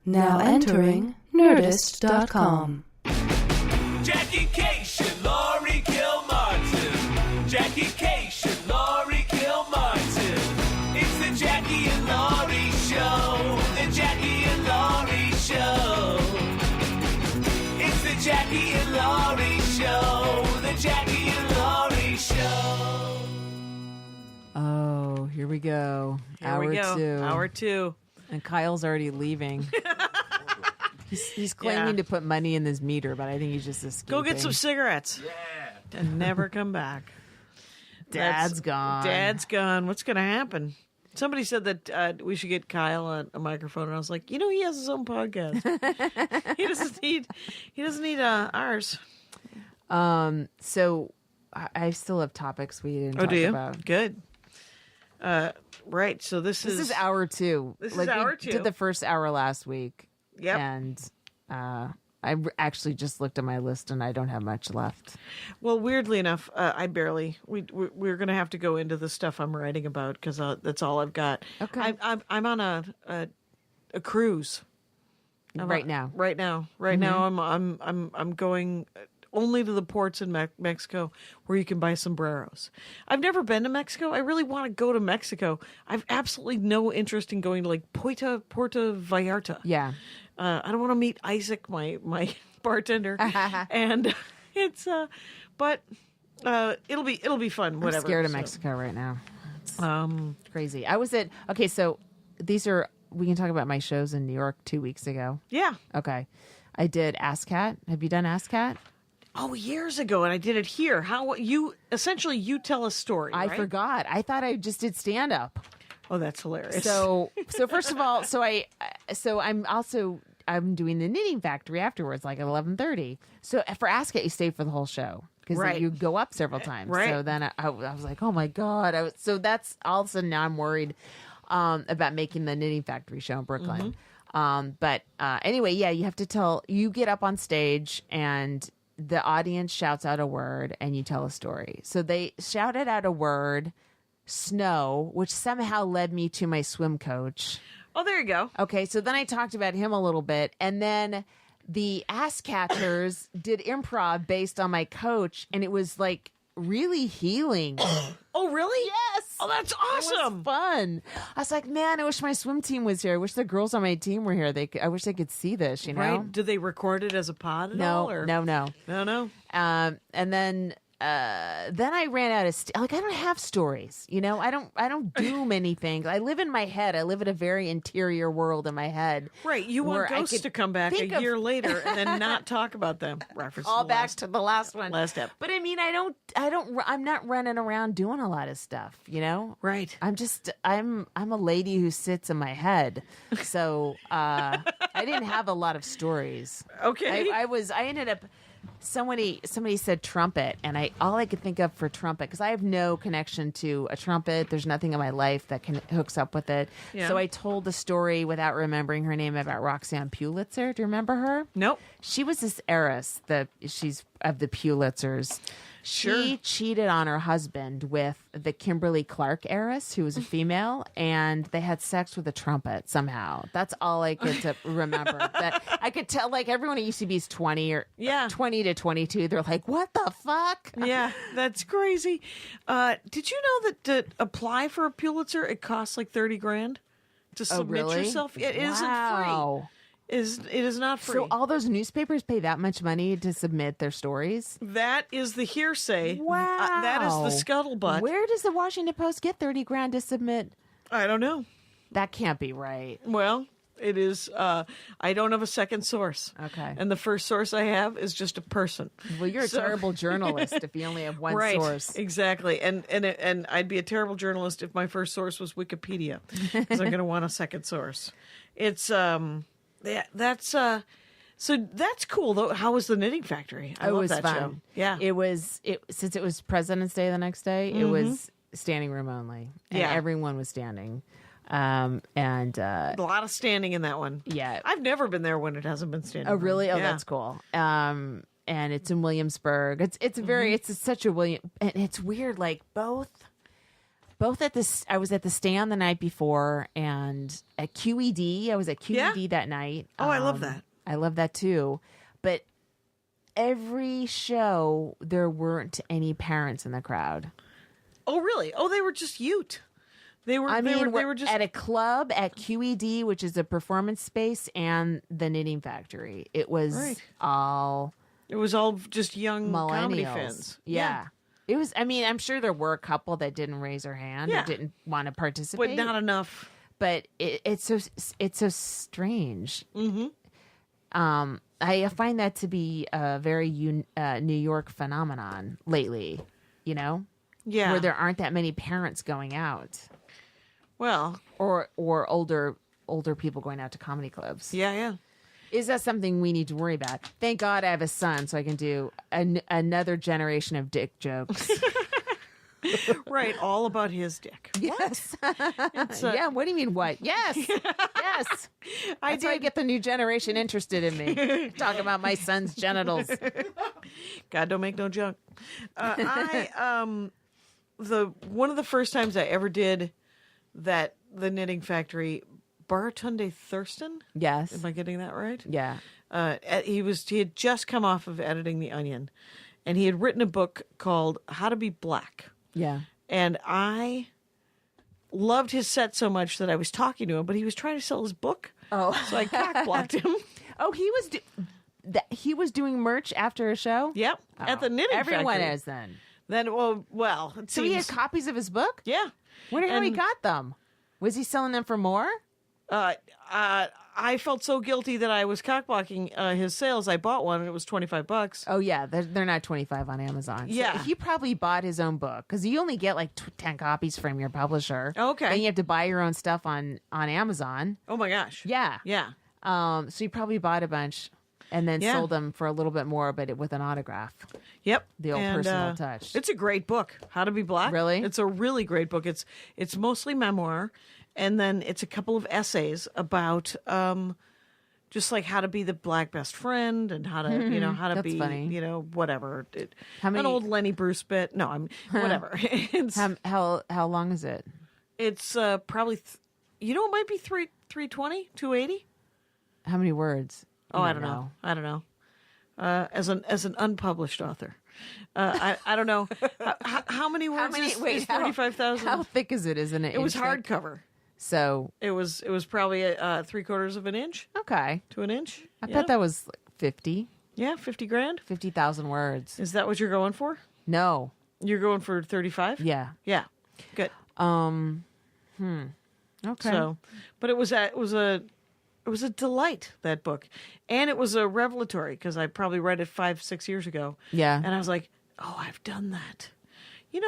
Now entering Nerdist.com. Jackie Cation, Laurie Kilmartin. Jackie Cation, Laurie Kilmartin. It's the Jackie and Laurie Show. The Jackie and Laurie Show. It's the Jackie and Laurie Show. The Jackie and Laurie Show. Oh, here we go. Here we go. Hour two. And Kyle's already leaving. He's claiming to put money in his meter, but I think he's just escaping. Go get some cigarettes. Yeah. And never come back. Dad's gone. Dad's gone. What's going to happen? Somebody said that we should get Kyle a microphone, and I was like, he has his own podcast. He doesn't need ours. So I still have topics we didn't talk about. Good. Right. So this is hour two. This is hour two. We did the first hour last week. Yep. And I actually just looked at my list, and I don't have much left. Well, weirdly enough, we're going to have to go into the stuff I'm writing about because that's all I've got. Okay. I'm on a cruise. Right now. Right now, I'm going only to the ports in Mexico where you can buy sombreros. I've never been to Mexico. I really want to go to Mexico. I've absolutely no interest in going to like Puerto Vallarta. Yeah. I don't want to meet Isaac, my bartender, and it's but it'll be fun. Whatever. I'm scared of Mexico right now. It's crazy. I was at so we can talk about my shows in New York 2 weeks ago. Yeah. Okay. I did ASCAT. Have you done ASCAT? Oh, years ago, and I did it here. How you tell a story? I right? forgot. I thought I just did stand up. Oh, that's hilarious. So first of all, I'm doing the Knitting Factory afterwards, like at 11:30. So for ASCAT, you stay for the whole show because you go up several times. Right. So then I was like, oh my god. So that's all of a sudden now I'm worried about making the Knitting Factory show in Brooklyn. But anyway, you have to you get up on stage and the audience shouts out a word and you tell a story. So they shouted out a word, snow, which somehow led me to my swim coach. Oh, there you go. Okay, so then I talked about him a little bit, and then the ass catchers did improv based on my coach, and it was like really healing. Oh, really? Yes. Oh, that's It awesome. was fun. I was like, man, I wish my swim team was here. I wish the girls on my team were here. I wish they could see this, you know? Right? Did they record it as a pod at all? Or? No. No. And then I ran out of I don't have stories, you know. I don't do many things. I live in my head. I live in a very interior world in my head. Right. You want ghosts to come back a year later and then not talk about them. Reference all back to the last one. Last step. But I mean, I'm not running around doing a lot of stuff, you know. Right. I'm a lady who sits in my head. So I didn't have a lot of stories. Okay. I ended up. Somebody said trumpet, and all I could think of for trumpet, because I have no connection to a trumpet. There's nothing in my life that hooks up with it. Yeah. So I told the story without remembering her name about Roxanne Pulitzer. Do you remember her? Nope. She was this heiress. She's of the Pulitzers. Sure. She cheated on her husband with the Kimberly Clark heiress, who was a female, and they had sex with a trumpet somehow. That's all I could remember. That I could tell, like, everyone at UCB is 20 to 22. They're like, what the fuck? Yeah, that's crazy. Did you know that to apply for a Pulitzer, it costs like $30,000 to submit yourself? It isn't free. It is not free. So all those newspapers pay that much money to submit their stories? That is the hearsay. Wow. That is the scuttlebutt. Where does the Washington Post get $30,000 to submit? I don't know. That can't be right. Well, it is. I don't have a second source. Okay. And the first source I have is just a person. Well, you're a terrible journalist if you only have one right, source. Exactly. And I'd be a terrible journalist if my first source was Wikipedia, because I'm going to want a second source. It's that's so that's cool though. How was the Knitting Factory? I love was that fun. show. Yeah. Since it was President's Day the next day, it was standing room only. And everyone was standing. A lot of standing in that one. Yeah. I've never been there when it hasn't been standing. Oh, really? room. Oh, that's cool. And it's in Williamsburg. It's such a and it's weird, like both both at this. I was at the Stand the night before, and at QED. I was at QED that night. Oh, I love that. I love that too. But every show, there weren't any parents in the crowd. Oh, really? Oh, they were just Ute. They were. They were just at a club at QED, which is a performance space, and the Knitting Factory. It was Right. all It was all just young comedy millennials. fans. Yeah. It was. I mean, I'm sure there were a couple that didn't raise their hand Yeah. or didn't want to participate, but not enough. But it's so strange. Mm-hmm. I find that to be a very New York phenomenon lately. You know, Yeah. where there aren't that many parents going out, Well, or older people going out to comedy clubs. yeah. Is that something we need to worry about? Thank God I have a son, so I can do another generation of dick jokes. Right. All about his dick. Yes. Yeah. What do you mean? What? Yes. Yes. That's why I get the new generation interested in me. Talk about my son's genitals. God don't make no junk. One of the first times I ever did the Knitting Factory, Baratunde Thurston. Yes. Am I getting that right? Yeah. He had just come off of editing The Onion, and he had written a book called How to Be Black. Yeah. And I loved his set so much that I was talking to him, but he was trying to sell his book. Oh. So I cock blocked him. Oh, he was doing merch after a show. Yep. At the Knitting Everyone Factory. is then. Then, well, it So he had seems- copies of his book. yeah. Where how he And- got them? Was he selling them for more? I felt so guilty that I was cockblocking his sales. I bought one and it was $25. Oh yeah, they're not 25 on Amazon. So Yeah. he probably bought his own book because you only get like 10 copies from your publisher. Okay. Then you have to buy your own stuff on Amazon. Oh my gosh. Yeah. Yeah. So he probably bought a bunch and then Yeah. sold them for a little bit more, but with an autograph. Yep. The old personal touch. It's a great book. How to Be Black. Really? It's a really great book. It's mostly memoir, and then it's a couple of essays about just like how to be the black best friend and how to how to That's be funny. whatever. How many- An old Lenny Bruce bit. No, I'm whatever. It's How long is it? it's probably it might be 320, 280. How many words? Oh, You I don't know. I don't know. As an unpublished author, I don't know how many words is 45,000. How thick is it? Isn't it? It was inch thick? hardcover. So It was probably 3/4 of an inch okay, to an inch. I bet that was like 50. Yeah, 50 grand. 50,000 words. Is that what you're going for? No. You're going for 35? Yeah. Yeah. Good. Okay. So, but it was a delight, that book, and it was a revelatory because I probably read it 5-6 years ago. Yeah. And I was like, oh, I've done that.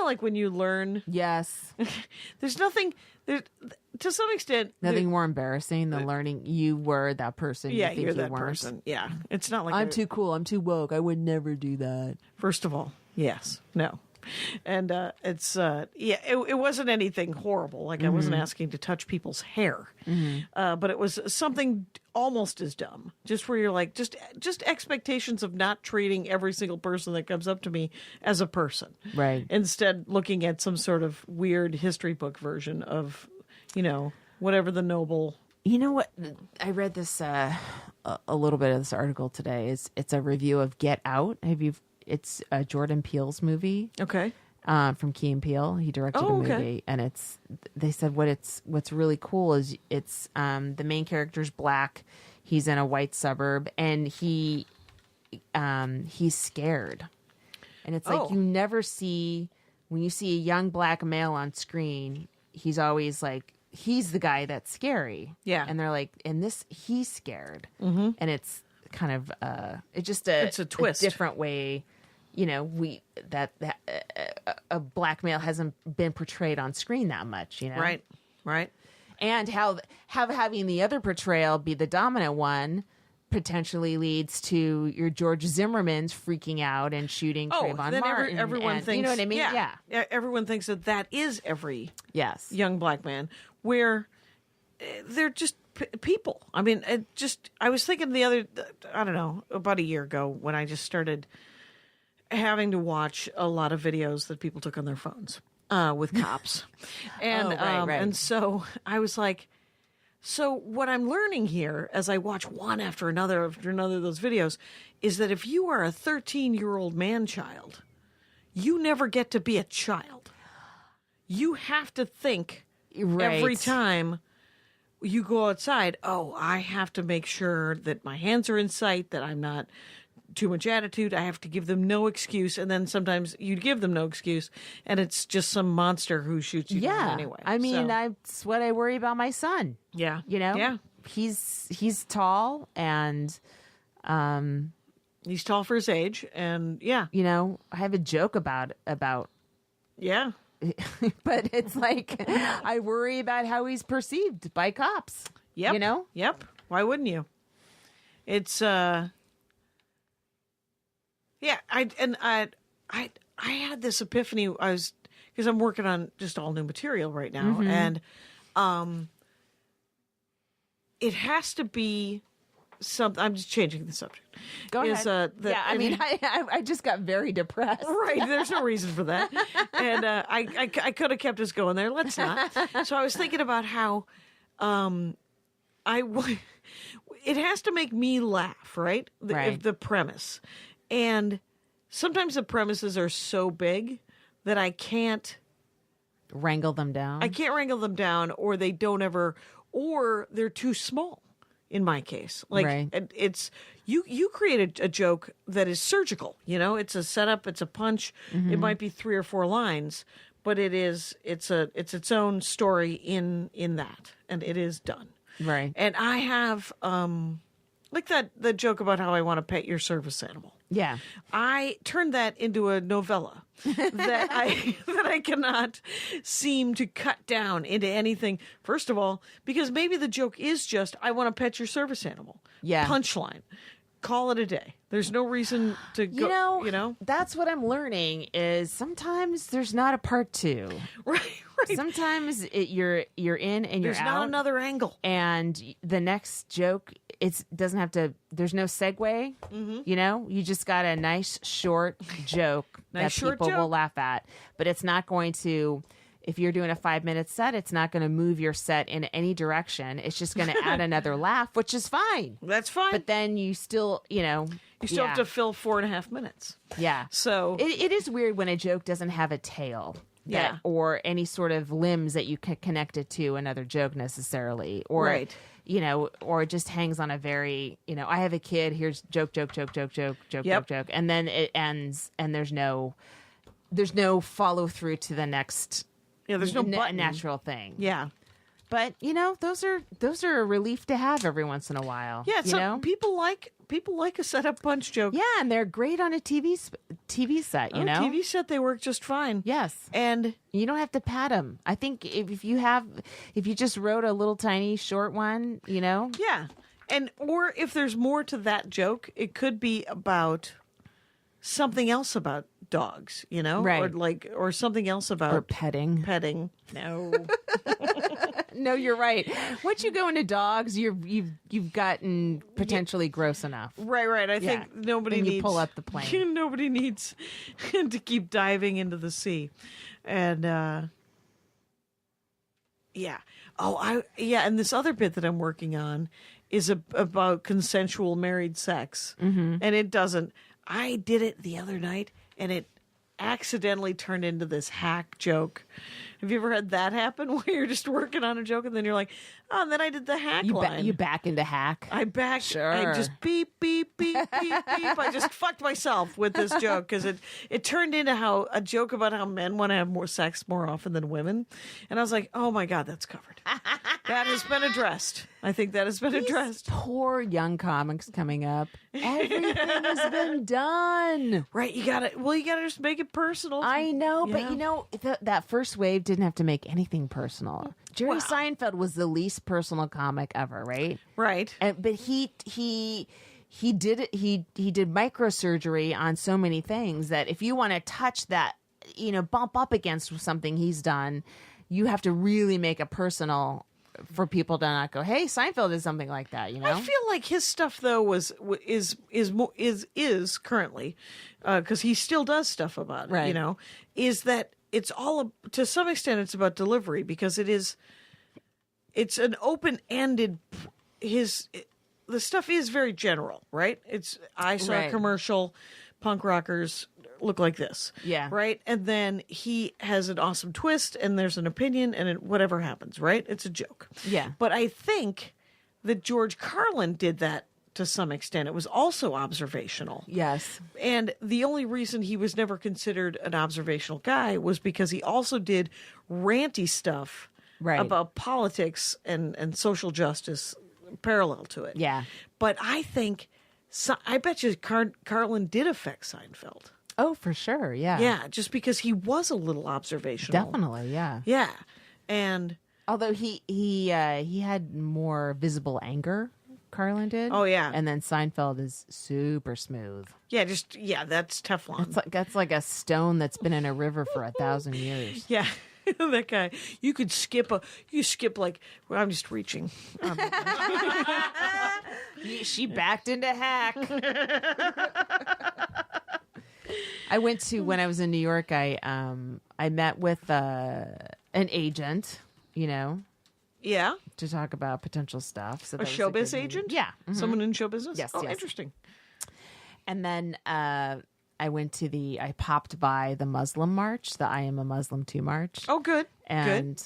Like when you learn, Yes. there's nothing there to some extent. Nothing more embarrassing than learning you were that person. Yeah, you think you're you that weren't. person. Yeah, it's not like I'm too cool. I'm too woke. I would never do that. First of all, yes, no, and it's it wasn't anything horrible. Like I wasn't asking to touch people's hair, but it was something almost as dumb. Just where you're like, just expectations of not treating every single person that comes up to me as a person, Right. Instead, looking at some sort of weird history book version of, whatever the noble. You know what? I read this a little bit of this article today. It's a review of Get Out. It's a Jordan Peele's movie. Okay. From Key and Peele. He directed a movie, okay. and they said what's really cool is it's the main character's black. He's in a white suburb, and he's scared. And it's like Oh. you never see when you see a young black male on screen, he's always like he's the guy that's scary. Yeah. And they're like, in this he's scared. Mm-hmm. And it's kind of it's a twist. different way. A black male hasn't been portrayed on screen that much, Right. and how having the other portrayal be the dominant one potentially leads to your George Zimmerman's freaking out and shooting Trayvon then Martin. everyone and, thinks, you know what I mean? Yeah. Everyone thinks that is every Yes. young black man, where they're just people. I mean, I was thinking I don't know, about a year ago when I just started having to watch a lot of videos that people took on their phones. with cops. And, right. and so I was like, so what I'm learning here as I watch one after another of those videos is that if you are a 13-year-old man-child, you never get to be a child. You have to think every Right. time you go outside, oh, I have to make sure that my hands are in sight, that I'm not too much attitude. I have to give them no excuse. And then sometimes you give them no excuse, and it's just some monster who shoots you down Yeah. anyway. I mean, So, that's what I worry about my son. yeah. You know? Yeah. He's tall and He's tall for his age, and yeah. you know, I have a joke about Yeah. but it's like I worry about how he's perceived by cops. Yep. You know? Yep. Why wouldn't you? It's yeah, I had this epiphany. Because I'm working on just all new material right now, Mm-hmm. and it has to be something. I'm just changing the subject. Go Is, ahead. that- I mean, I just got very depressed. Right, there's no reason for that, and I could have kept us going there. Let's not. So I was thinking about how it has to make me laugh, right? Right. The premise, and sometimes the premises are so big that I can't Wrangle them down. wrangle them down, or they don't ever, or they're too small. In my case, like Right. it's you create a joke that is surgical. You know, it's a setup, it's a punch. Mm-hmm. It might be 3 or 4 lines, but it's its own story in that, and it is done. Right. And I have like the joke about how I want to pet your service animal. Yeah. I turned that into a novella that I cannot seem to cut down into anything. First of all, because maybe the joke is just I want to pet your service animal. Yeah. Punchline. Call it a day. There's no reason to go. You know. That's what I'm learning is sometimes there's not a part 2. Right. Right. Sometimes you're in and you're There's out. not another angle. And the next joke doesn't have to, there's no segue. You know, you just got a nice short joke Nice that short people will joke. laugh at, but it's not going to, if you're doing a 5-minute set, it's not going to move your set in any direction. It's just going to add another laugh, which is fine. That's fine. But then you still, you know, you still have to fill 4.5 minutes. yeah. So It is weird when a joke doesn't have a tail. Yeah. Or any sort of limbs that you can connect it to another joke necessarily. Or, Right. you know, or it just hangs on a very, you know, I have a kid, here's joke. Yep. And then it ends and there's no follow through to the next yeah, there's no button. natural thing. Yeah. But, you know, those are a relief to have every once in a while. Yeah. you So know? people like a setup punch joke. Yeah, and they're great on a TV set, you On know? a TV set, they work just fine. Yes. And You don't have to pat them. I think if you just wrote a little tiny short one, you know, yeah. And or if there's more to that joke, it could be about something else about dogs, you know? Right. Or something else about or petting. petting. No. No, you're right. Once you go into dogs, you've gotten potentially gross enough. Right. I Yeah. think nobody Then you needs pull up the plane. Nobody needs to keep diving into the sea. And yeah. And this other bit that I'm working on is about consensual married sex. Mm-hmm. And it doesn't. I did it the other night, and it accidentally turned into this hack joke. Have you ever had that happen where you're just working on a joke and then you're like, oh, and then I did the hack line. You back into hack. I backed. Sure. I just beep, beep, beep, beep, beep. I just fucked myself with this joke because it turned into a joke about how men want to have more sex more often than women. And I was like, oh my God, that's covered. That has been addressed. I think that has been addressed. Poor young comics coming up. Everything has been done. Right. You gotta just make it personal. I know, Yeah. but you know, that first wave didn't have to make anything personal. Jerry Wow. Seinfeld was the least personal comic ever, right? Right. But he did it. He did microsurgery on so many things that if you want to touch that, you know, bump up against something he's done, you have to really make it personal for people to not go, "Hey, Seinfeld did something like that." You know, I feel like his stuff though is currently because he still does stuff about it. Right. You know, is that it's all to some extent it's about delivery because it's an open-ended the stuff is very general, right? I saw a Right. commercial, punk rockers look like this. Yeah. Right? And then he has an awesome twist and there's an opinion and whatever happens, right? It's a joke. Yeah. But I think that George Carlin did that to some extent. It was also observational. Yes. And the only reason he was never considered an observational guy was because he also did ranty stuff Right. about politics and social justice parallel to it. Yeah. But I think, I bet you Carlin did affect Seinfeld. Oh, for sure. Yeah. Yeah, just because he was a little observational. Definitely. Yeah. Yeah. And, Although he had more visible anger, Carlin did. Oh, yeah. And then Seinfeld is super smooth. that's Teflon. That's like a stone that's been in a river for 1,000 years. Yeah. That guy, you skip like, well, I'm just reaching. She backed into hack. I went to when I was in New York. I met with an agent, Yeah. to talk about potential stuff. So A that was showbiz good meeting. agent? Yeah. Mhm. Someone in show business? Yes, Oh, yes. interesting. And then I went to I popped by the Muslim march, the I Am a Muslim Too march. Oh, good. And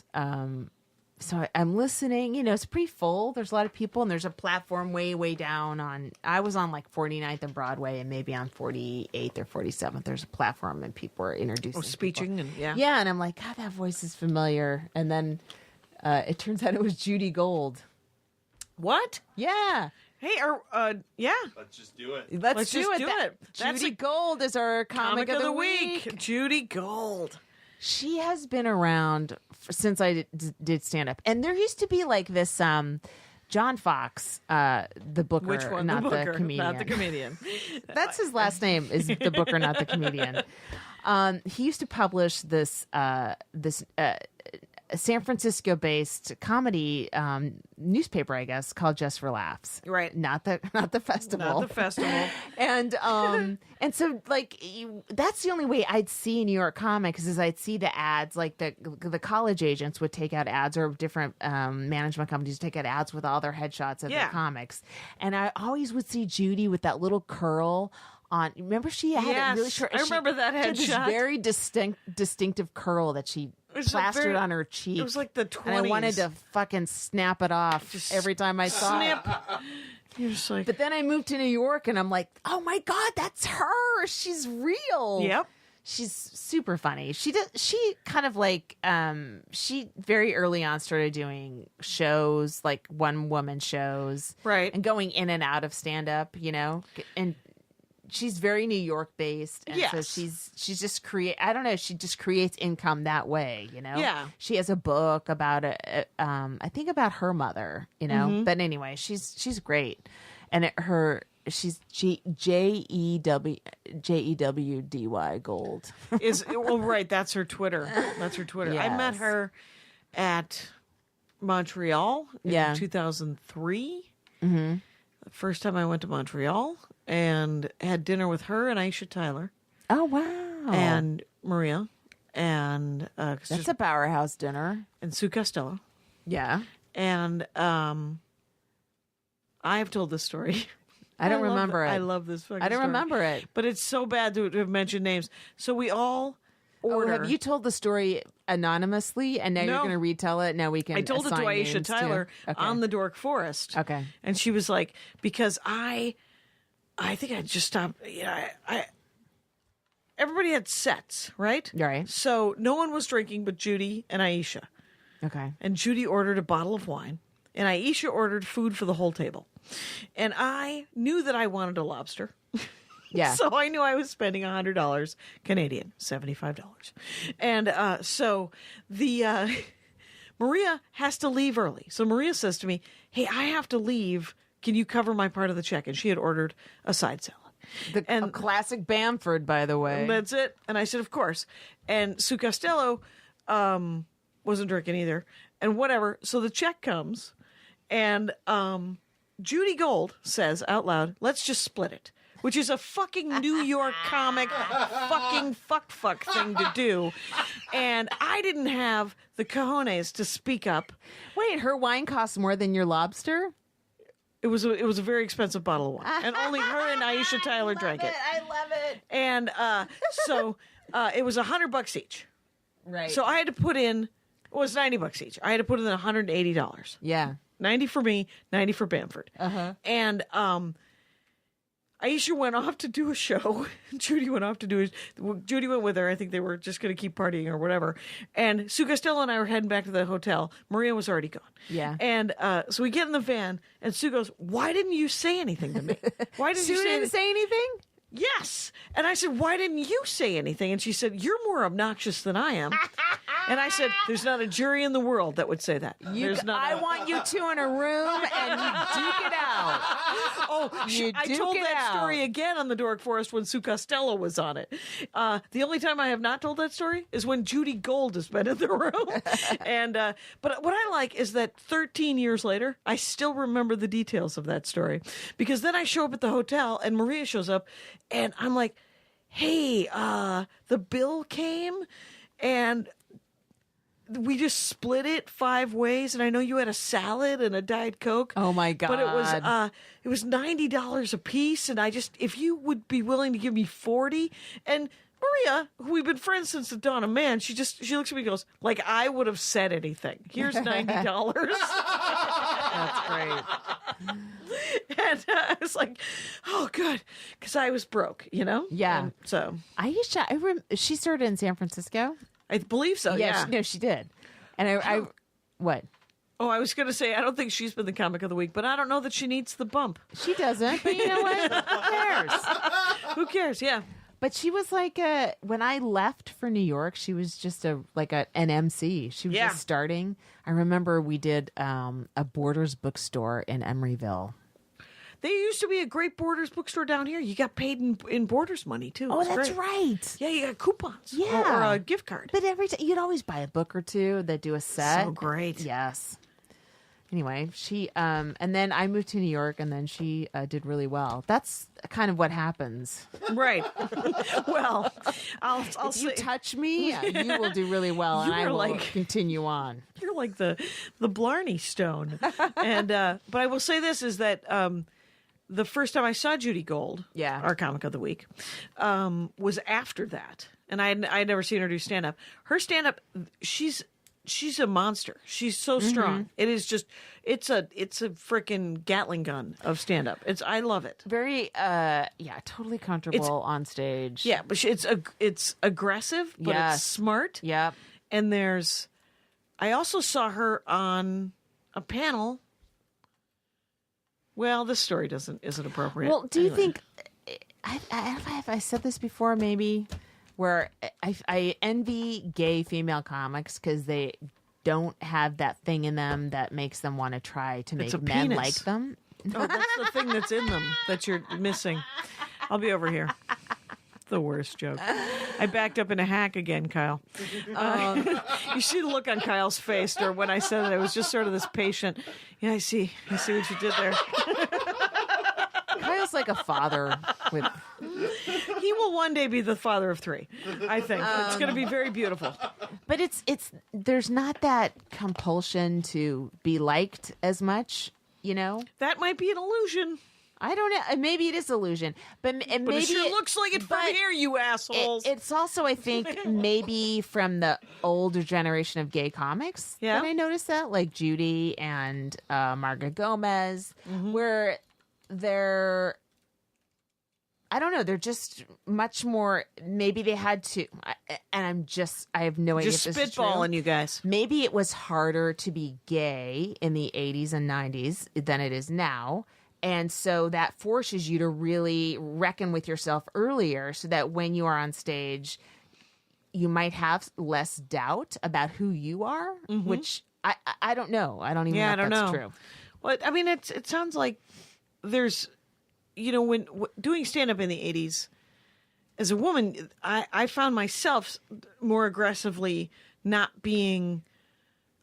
so I'm listening. It's pretty full. There's a lot of people, and there's a platform way, way down I was on like 49th and Broadway, and maybe on 48th or 47th. There's a platform, and people are introducing. Speeching people. and yeah. Yeah, and I'm like, God, that voice is familiar. And then it turns out it was Judy Gold. What? Yeah. Hey, yeah. Let's just do it. Let's just do That- it. That's Judy a Gold is our comic of the week. Judy Gold. She has been around since I did stand up, and there used to be like this John Fox, the booker, Which one? not the booker, comedian. not the comedian. That's his last name is the booker, not the comedian. He used to publish this San Francisco-based comedy newspaper, I guess, called Just for Laughs. Right. Not the festival. Not the festival. And so like that's the only way I'd see New York comics is I'd see the ads, like the college agents would take out ads, or different management companies take out ads with all their headshots of Yeah. their comics, and I always would see Judy with that little curl on. Remember she had Yes, it really short. I she- remember that she had this headshot. very distinctive curl that she was a plastered very- on her cheek. it was like the And I wanted 20s. to fucking snap it off every time I saw it. Snip. You're just like, But then I moved to New York, and I'm like, oh my God, that's her. She's real. Yep. She's super funny. She kind of like she very early on started doing shows, like one woman shows. Right. And going in and out of stand up, And she's very New York based, and so Yes. she's just I don't know, she just creates income that way, Yeah. She has a book about I think about her mother, Mm-hmm. But anyway, she's great, and she's JEWDY Gold. right. That's her Twitter. That's her Twitter. I met Yes. her at Montreal in Yeah. 2003. Mm-hmm. The first time I went to Montreal and had dinner with her and Aisha Tyler Oh wow! and Maria and that's a powerhouse dinner. and Sue Costello. Yeah, And I've told this story. I don't remember it. I love this fucking I don't story. remember it. But it's so bad to have mentioned names. So we all order. Oh, have you told the story anonymously, and now you're No. going to retell it? Now we can. I told it to assign Aisha names Tyler Okay. on the Dork Forest. Okay. And she was like, because I think I just stopped. I everybody had sets, right? Right. So no one was drinking but Judy and Aisha. Okay. And Judy ordered a bottle of wine, and Aisha ordered food for the whole table. And I knew that I wanted a lobster. Yeah. So I knew I was spending $100 Canadian, $75. And so the Maria has to leave early. So Maria says to me, "Hey, I have to leave. Can you cover my part of the check?" And she had ordered a side salad. A classic Bamford, by the way. That's it. And I said, "Of course." And Sue Costello wasn't drinking either. And whatever. So the check comes, and Judy Gold says out loud, "Let's just split it." which is a fucking New York comic fucking fuck thing to do. And I didn't have the cojones to speak up. Wait, her wine costs more than your lobster? It was a very expensive bottle of wine, and only her and Aisha Tyler drank it. I love it. And so it was $100 each. Right. So I had to put in. It was $90 each. I had to put in $180. yeah. 90 for me, 90 for Bamford. And Aisha went off to do a show. Judy went off to do Judy went with her. I think they were just going to keep partying or whatever. And Sue Costello and I were heading back to the hotel. Maria was already gone. Yeah. And so we get in the van, and Sue goes, "Why didn't you say anything to me? Why didn't Sue you say didn't anything?" say anything? Yes. And I said, "Why didn't you say anything?" And she said, "You're more obnoxious than I am." And I said, "There's not a jury in the world that would say that. There's not. I want you two in a room and you duke it out. Oh, You I duke told it that out. story again on the Dork Forest when Sue Costello was on it. The only time I have not told that story is when Judy Gold has been in the room. And but what I like is that 13 years later, I still remember the details of that story, because then I show up at the hotel and Maria shows up, and I'm like, "Hey, the bill came, and we just split it 5 ways, and I know you had a salad and a Diet Coke. Oh, my But it was $90 a piece, and if you would be willing to give me 40." And Maria, who we've been friends since the dawn of man, she looks at me and goes, "Like I would have said anything. Here's $90." That's great. And I was like, "Oh, good," because I was broke, Yeah. And so Aisha, she started in San Francisco. I believe so. Yeah. No, she did. And I what? Oh, I was going to say, I don't think she's been the comic of the week, but I don't know that she needs the bump. She doesn't, but you know what? Who cares? Who cares? Yeah. But she was like when I left for New York, she was just an MC. She was Yeah. just starting. I remember we did a Borders bookstore in Emeryville. There used to be a great Borders bookstore down here. You got paid in Borders money, too. It Oh, was that's great. right. Yeah, you got coupons. Yeah. Or a gift card. But every time you'd always buy a book or two that do a set. So great. Yes. Anyway, she and then I moved to New York, and then she did really well. That's kind of what happens. Right. Well, I'll If you say touch me, you will do really well, and You I were will like- continue on. you're like the Blarney Stone. And but I will say this is that the first time I saw Judy Gold, Yeah. our comic of the week, was after that, and I had never seen her do stand up. Her stand up, she's a monster. She's so strong. It is just it's a freaking Gatling gun of stand up. I love it. Very, totally comfortable on stage. Yeah, but it's aggressive, but Yes. it's smart. Yep. And I also saw her on a panel. Well, this story isn't appropriate. Well, do you Anyway. think have I said this before? Maybe where I envy gay female comics because they don't have that thing in them that makes them want to try to It's make a men penis. like them. Oh, that's the thing that's in them that you're missing. I'll be over here. The worst joke. I backed up in a hack again, Kyle. You see the look on Kyle's face or when I said it. It was just sort of this patient. Yeah, I see what you did there. Kyle's like a father with. He will one day be the father of 3. I think it's going to be very beautiful. But it's there's not that compulsion to be liked as much, you know. That might be an illusion, I don't know. Maybe it is illusion, but maybe but it sure looks like it from but here, you assholes. It's also, I think, maybe from the older generation of gay comics Yeah. that I noticed that, like Judy and Marga Gomez, where they're, I don't know, they're just much more. Maybe they had to, and I have no idea Just if this is true. spitballing, you guys. Maybe it was harder to be gay in the 80s and 90s than it is now. And so that forces you to really reckon with yourself earlier so that when you are on stage, you might have less doubt about who you are, which I don't know. I don't even know if I don't that's know. true. Well, I mean, it sounds like there's, when doing stand up in the 80s, as a woman, I found myself more aggressively not being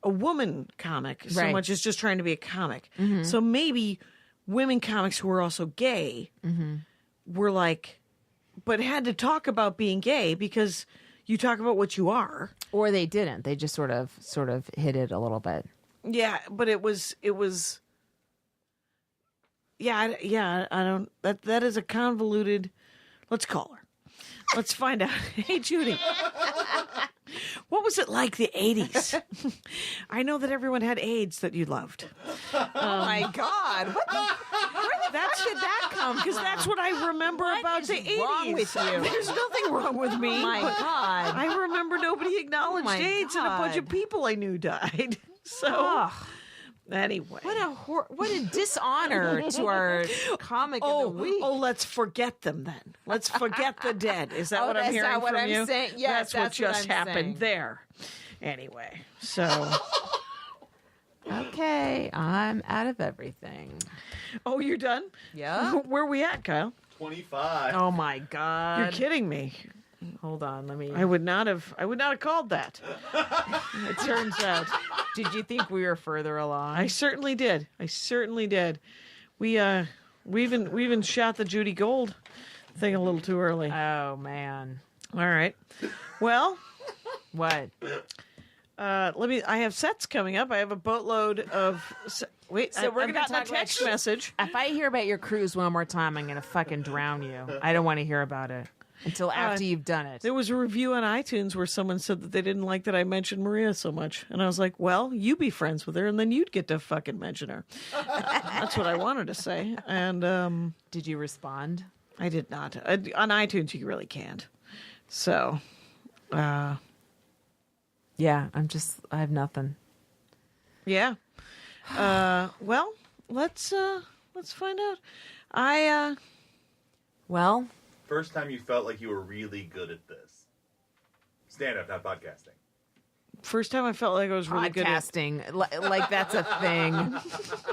a woman comic so Right. much as just trying to be a comic. So maybe women comics who are also gay were like, but had to talk about being gay because you talk about what you are. Or they didn't. They just sort of hid it a little bit. Yeah, but it was. Yeah, I don't. That is a convoluted. Let's call her. Let's find out. Hey, Judy. What was it like the 80s? I know that everyone had AIDS that you loved. Oh my God! Where did that come from? Because that's what I remember about is the 80s. wrong with you? There's nothing wrong with me. Oh my but God! I remember nobody acknowledged my AIDS and a bunch of God. people I knew died. So, Ugh. anyway. What a dishonor to our comic of the week. Oh, let's forget them then. Let's forget the dead. Is that Oh, what I'm that's hearing not what from I'm you? saying. Yes, that's what that's what just I'm happened saying. there. Anyway, so Okay, I'm out of everything. oh, you're done? Yeah. Where we at, Kyle? 25. Oh my God! You're kidding me. Hold on, let me. I would not have called that. It turns out. Did you think we were further along? I certainly did. We even shot the Judy Gold thing a little too early. Oh man, All right. Well, what? I have sets coming up. I have a boatload of wait, So we're I've gonna gotten a talk about text you. message. If I hear about your cruise one more time, I'm gonna fucking drown you. I don't want to hear about it until after you've done it. There was a review on iTunes where someone said that they didn't like that I mentioned Maria so much. And I was like, well, you be friends with her and then you'd get to fucking mention her. That's what I wanted to say. And Did you respond? I did not. On iTunes, you really can't. So, Yeah, I have nothing. yeah. Well, let's find out. Well, First time you felt like you were really good at this. Stand up, not podcasting. First time I felt like I was really good at. podcasting, like that's a thing.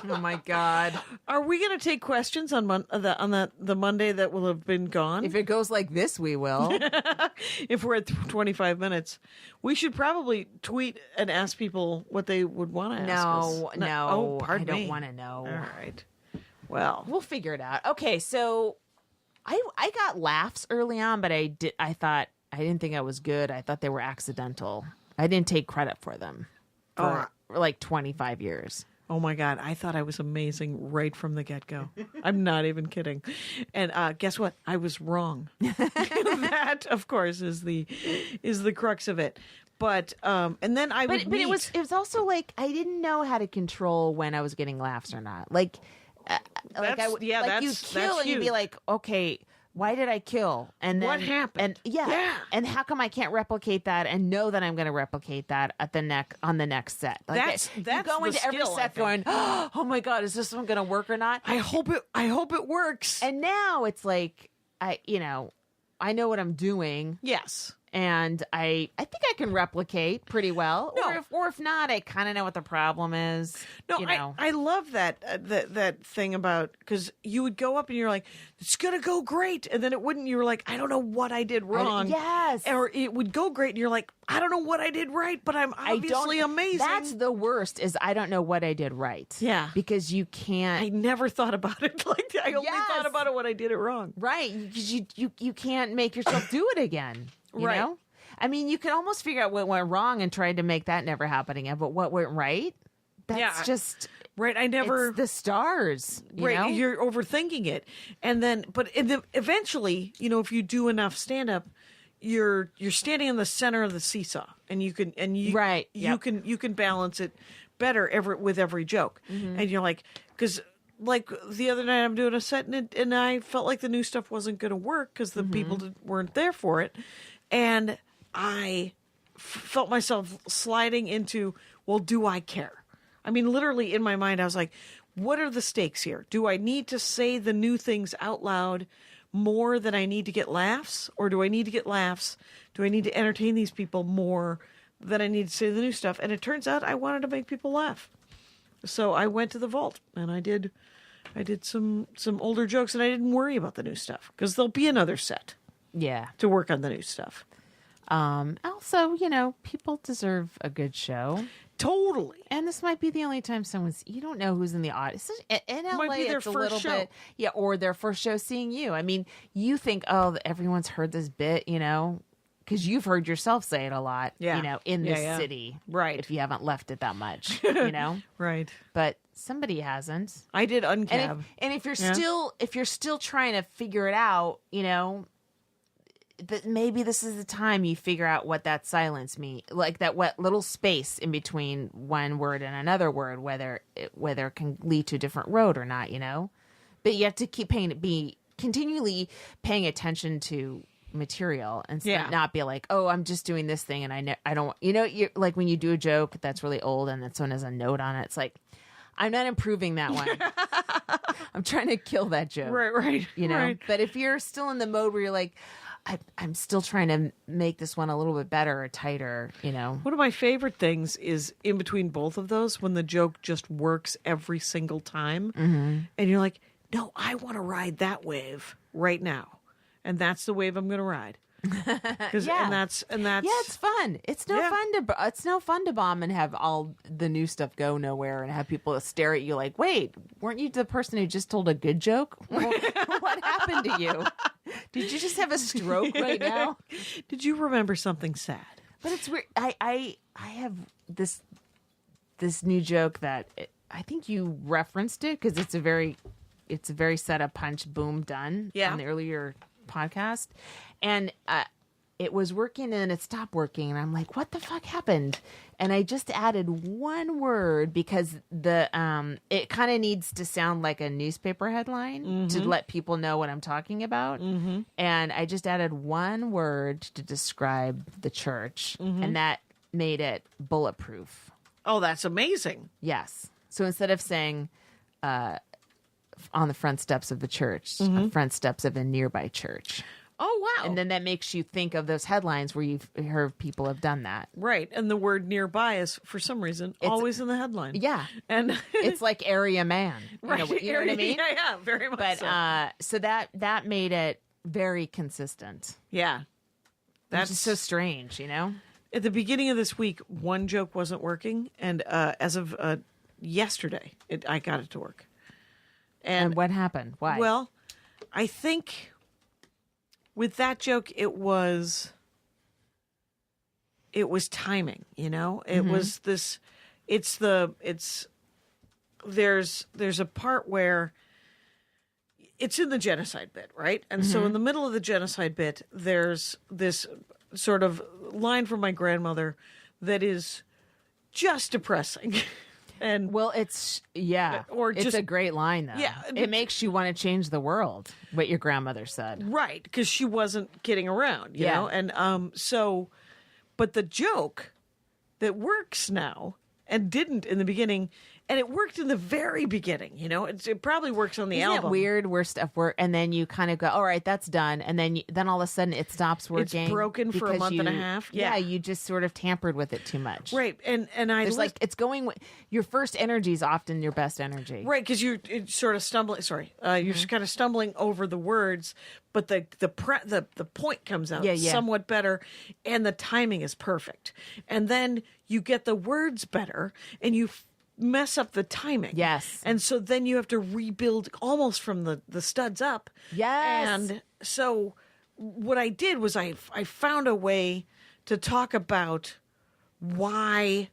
Oh my God! Are we going to take questions on the Monday that will have been gone? If it goes like this, we will. If we're at 25 minutes, we should probably tweet and ask people what they would want to ask us. No, Oh, pardon I don't me. want to know. All right. Well, We'll figure it out. Okay, so I got laughs early on, but I didn't think I was good. I thought they were accidental. I didn't take credit for them for like 25 years. oh my God, I thought I was amazing right from the get-go. I'm not even kidding. And guess what? I was wrong. That, of course, is the crux of it. But and then I would But it was also like I didn't know how to control when I was getting laughs or not. Like That's- yeah, like you that's kill and you'd be huge. like, okay, why did I kill? And then What happened? And Yeah. and how come I can't replicate that and know that I'm going to replicate that on the next set? Like That's you the go into every skill, I set think. going, oh my God, is this one going to work or not? I hope it works. And now it's like I know what I'm doing. yes. And I think I can replicate pretty well. No. Or if not, I kind of know what the problem is. No, you know. I love that that thing about because you would go up and you're like, it's gonna go great, and then it wouldn't. You were like, I don't know what I did wrong. yes. Or it would go great, and you're like, I don't know what I did right, but I'm obviously amazing. That's the worst. Is I don't know what I did right. Yeah. because you can't. I never thought about it like that. I only Yes. thought about it when I did it wrong. Right, because you can't make yourself do it again. You Right. know? I mean, you can almost figure out what went wrong and try to make that never happen again. But what went right? That's Yeah, just Right, I never. it's the stars. You Right, know? you're overthinking it, and then, but eventually, if you do enough stand up, you're standing in the center of the seesaw, and you Right, you yep. can balance it better with every joke, Mm-hmm. and you're like, because like the other night I'm doing a set, and I felt like the new stuff wasn't going to work because the Mm-hmm. people weren't there for it, and I felt myself sliding into, well, do I care? I mean, literally in my mind, I was like, what are the stakes here? Do I need to say the new things out loud more than I need to get laughs? Or do I need to get laughs? Do I need to entertain these people more than I need to say the new stuff? And it turns out I wanted to make people laugh. So I went to the vault and I did some older jokes, and I didn't worry about the new stuff because there'll be another set yeah. to work on the new stuff. Also, people deserve a good show. Totally. And this might be the only time you don't know who's in the audience. In LA, might be their it's a first little show. bit, yeah, or their first show seeing you. I mean, you think, oh, everyone's heard this bit, you know, because you've heard yourself say it a lot, Yeah. you know, in Yeah, this yeah. city. Right. If you haven't left it that much, you know, Right. but somebody hasn't. I did And uncab. if you're Yeah. still trying to figure it out, you know, that maybe this is the time you figure out what that silence means, like that what little space in between one word and another word, whether it can lead to a different road or not, you know. But you have to keep continually paying attention to material and not be like, oh, I'm just doing this thing and I don't, you know, you're like when you do a joke that's really old and then someone has a note on it, it's like, I'm not improving that one. I'm trying to kill that joke. Right. You know, Right. but if you're still in the mode where you're like, I'm still trying to make this one a little bit better or tighter, you know. One of my favorite things is in between both of those when the joke just works every single time. Mm-hmm. And you're like, no, I want to ride that wave right now. And that's the wave I'm going to ride. Yeah. And that's Yeah, it's fun. It's no fun to bomb and have all the new stuff go nowhere and have people stare at you like, wait, weren't you the person who just told a good joke? What happened to you? Did you just have a stroke right now? Did you remember something sad? But it's weird. I have this new joke that I think you referenced it because it's a very set up, punch, boom, done on the earlier podcast, and it was working and then it stopped working, and I'm like, what the fuck happened? And I just added one word because the it kind of needs to sound like a newspaper headline to let people know what I'm talking about. And I just added one word to describe the church, and that made it bulletproof. Oh, that's amazing. Yes. So instead of saying on the front steps of the church, front steps of a nearby church. Oh, wow. And then that makes you think of those headlines where you've heard people have done that. Right. And the word nearby is, for some reason, always in the headline. Yeah. And It's like area man. right. You know what I mean? Yeah, very much But so. so that made it very consistent. Yeah. That's just so strange, you know? At the beginning of this week, one joke wasn't working. And as of yesterday, I got it to work. And what happened? Why? Well, I think with that joke, it was timing, you know? It was this, there's a part where it's in the genocide bit, right? And so in the middle of the genocide bit, there's this sort of line from my grandmother that is just depressing. And well, it's or it's just- a great line though. Yeah. It makes you want to change the world. What your grandmother said. right, because she wasn't kidding around, you Yeah. know? And but the joke that works now and didn't in the beginning, and it worked in the very beginning, you know? It probably works on the Isn't album. it weird where stuff work and then you kind of go, all right, that's done, and then all of a sudden it stops working. broken for a because month and a you- half. Yeah, Yeah. you just sort of tampered with it too much. Right, and I There's like it's going. Your first energy is often your best energy. right, because you're sort of stumbling. Sorry, you're just kind of stumbling over the words, but the point comes out Yeah. somewhat better, and the timing is perfect. And then you get the words better, and you mess up the timing. Yes. and so then you have to rebuild almost from the studs up. Yes. and so what I did was I found a way to talk about why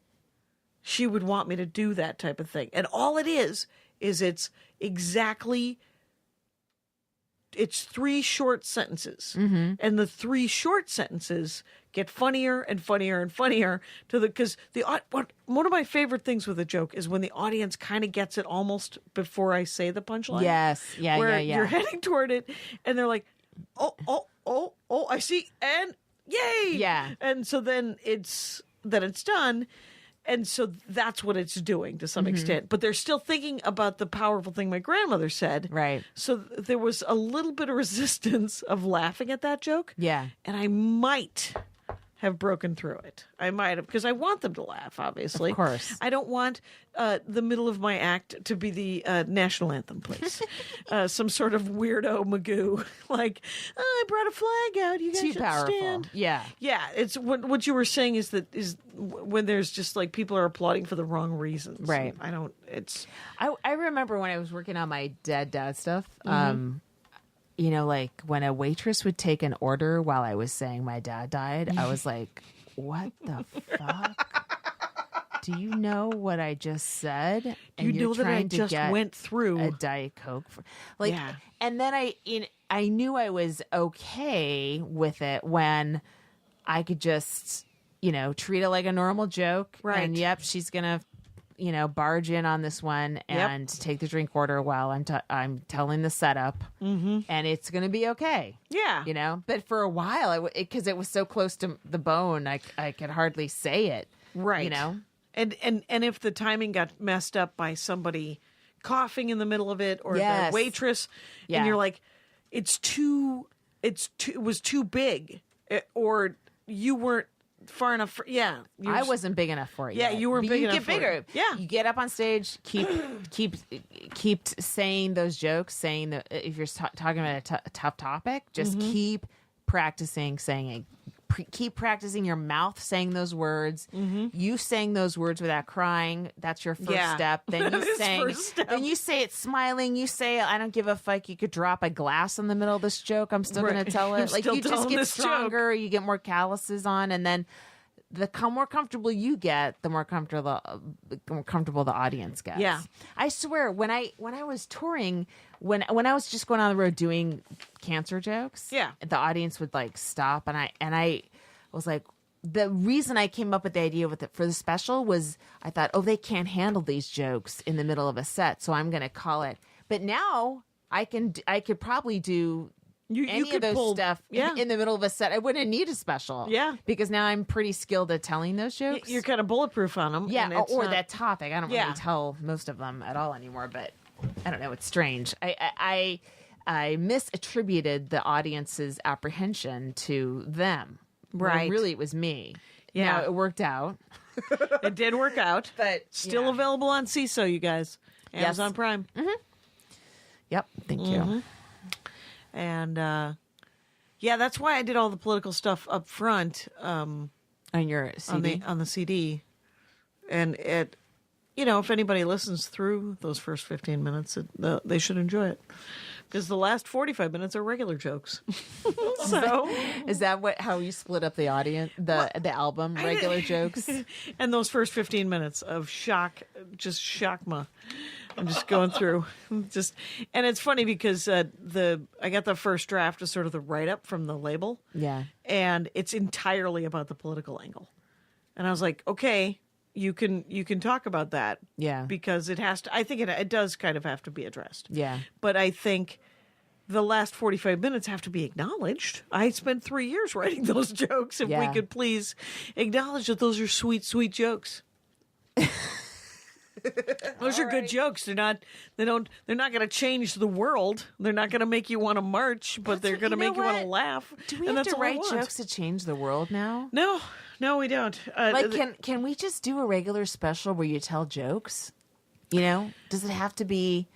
she would want me to do that type of thing. And all it is it's exactly, it's 3 short sentences. And the 3 short sentences get funnier and funnier and funnier because one of my favorite things with a joke is when the audience kind of gets it almost before I say the punchline. Yes. Yeah. Where yeah. you're heading toward it and they're like, oh, I see. And yay. Yeah. And so then it's done. And so that's what it's doing to some extent. But they're still thinking about the powerful thing my grandmother said. Right. So there was a little bit of resistance of laughing at that joke. Yeah. And I might have broken through it. I might have, because I want them to laugh, obviously. Of course. I don't want the middle of my act to be the national anthem, please. Some sort of weirdo Magoo. Like, I brought a flag out. You guys Too should powerful. stand. Yeah. Yeah, it's what you were saying is when there's just like people are applauding for the wrong reasons. Right. I don't, it's, I remember when I was working on my dad stuff, Mm-hmm. you know, like when a waitress would take an order while I was saying my dad died, I was like, what the fuck? Do you know what I just said? you you're know that I trying to just get went through. a Diet Coke. Like, Yeah. and then I knew I was okay with it when I could just, you know, treat it like a normal joke. Right. And yep, she's going to, you know, barge in on this one and take the drink order while I'm telling the setup, and it's going to be okay. Yeah. You know, but for a while, because it was so close to the bone, I could hardly say it. Right. You know? And if the timing got messed up by somebody coughing in the middle of it or Yes. the waitress Yeah. and you're like it was too big or you weren't far enough for, you I just- wasn't big enough for it. Yeah, yet. you weren't But big you enough get for it. bigger. Yeah. you get up on stage, keep saying those jokes, saying that if you're talking about a tough topic, just Mm-hmm. keep practicing saying it. Keep practicing your mouth saying those words. You saying those words without crying. That's your first Mm-hmm. Yeah. step. Then That you is saying. first step. Then you say it smiling. You say, "I don't give a fuck." You could drop a glass in the middle of this joke. I'm still Right. going to tell I'm it. Like still you just telling get this joke. stronger. You get more calluses on, and then the more comfortable you get, the more comfortable the audience gets. Yeah. I swear, when I was touring, when I was just going on the road doing cancer jokes, Yeah. the audience would like stop, and I was like, the reason I came up with the idea for the special was I thought, oh, they can't handle these jokes in the middle of a set, so I'm going to call it. But now I could probably do. You Any could of those pull- stuff yeah. in the middle of a set, I wouldn't need a special. Yeah. Because now I'm pretty skilled at telling those jokes. you're kind of bulletproof on them. yeah, and it's or not- that topic. I don't Yeah. really tell most of them at all anymore, but I don't know. It's strange. I misattributed the audience's apprehension to them. When Right. really, it was me. Yeah. Now, it worked out. It did work out. But, Still yeah. available on CISO, you guys. Yes. Amazon Prime. Yep. Thank Mm-hmm. you. And yeah, that's why I did all the political stuff up front On your CD. on the CD. And it, you know, if anybody listens through those first 15 minutes, they should enjoy it. Because the last 45 minutes are regular jokes. So, Is that how you split up the audience, the album, regular jokes? and those first 15 minutes of shock, just shockma. I'm just going through, and it's funny because I got the first draft as sort of the write up from the label, Yeah. and it's entirely about the political angle, and I was like, okay, you can talk about that, Yeah. because it has to. I think it does kind of have to be addressed, Yeah. but I think the last 45 minutes have to be acknowledged. I spent 3 years writing those jokes. If we Yeah. could please acknowledge that those are sweet, sweet jokes. Those are good jokes. They're not going to change the world. They're not going to make you want to march, but they're going to you know make you want to what? laugh. Do we and have that's to all I write want. jokes to change the world now? No, we don't. Like, can we just do a regular special where you tell jokes? You know, does it have to be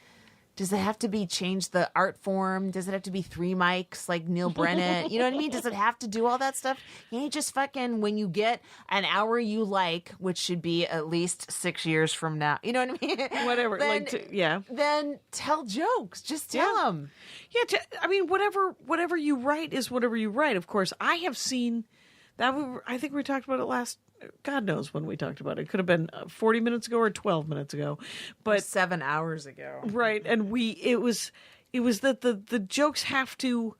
change the art form? Does it have to be 3 mics like Neil Brennan? You know what I mean? Does it have to do all that stuff? Can you just fucking, when you get an hour you like, which should be at least 6 years from now, you know what I mean? Whatever, Then, yeah. Then tell jokes. Just tell Yeah. them. Yeah, I mean, whatever you write is whatever you write. Of course, I have seen that. I think we talked about it last. God knows when we talked about it. It could have been 40 minutes ago or 12 minutes ago, but 7 hours ago. right. And it was that the jokes have to.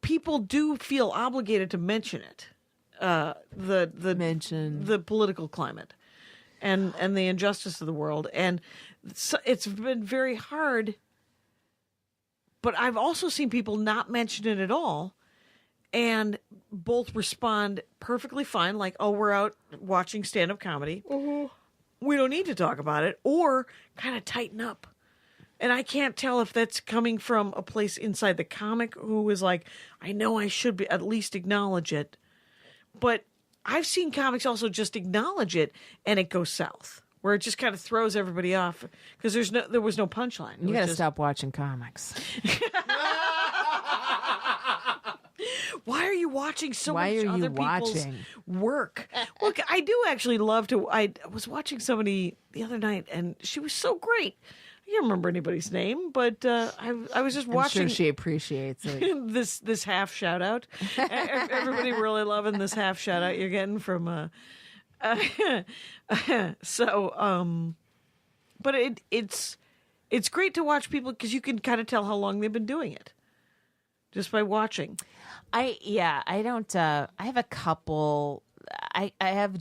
People do feel obligated to mention it. Mention. the political climate and the injustice of the world, and so it's been very hard. But I've also seen people not mention it at all, and both respond perfectly fine, like, "Oh, we're out watching stand-up comedy. We don't need to talk about it," or kind of tighten up. And I can't tell if that's coming from a place inside the comic who is like, "I know I should be at least acknowledge it," But I've seen comics also just acknowledge it and it goes south, where it just kind of throws everybody off because there was no punchline. It You was got to just, stop watching comics. Why are you watching so Why much are you other people's watching? work? Look, I do actually love to. I was watching somebody the other night, and she was so great. I can't remember anybody's name, but I was just I'm watching sure she apprecites it. this half shout out. Everybody really loving this half shout out you're getting from. But it's great to watch people because you can kind of tell how long they've been doing it just by watching. I don't. I have a couple. I have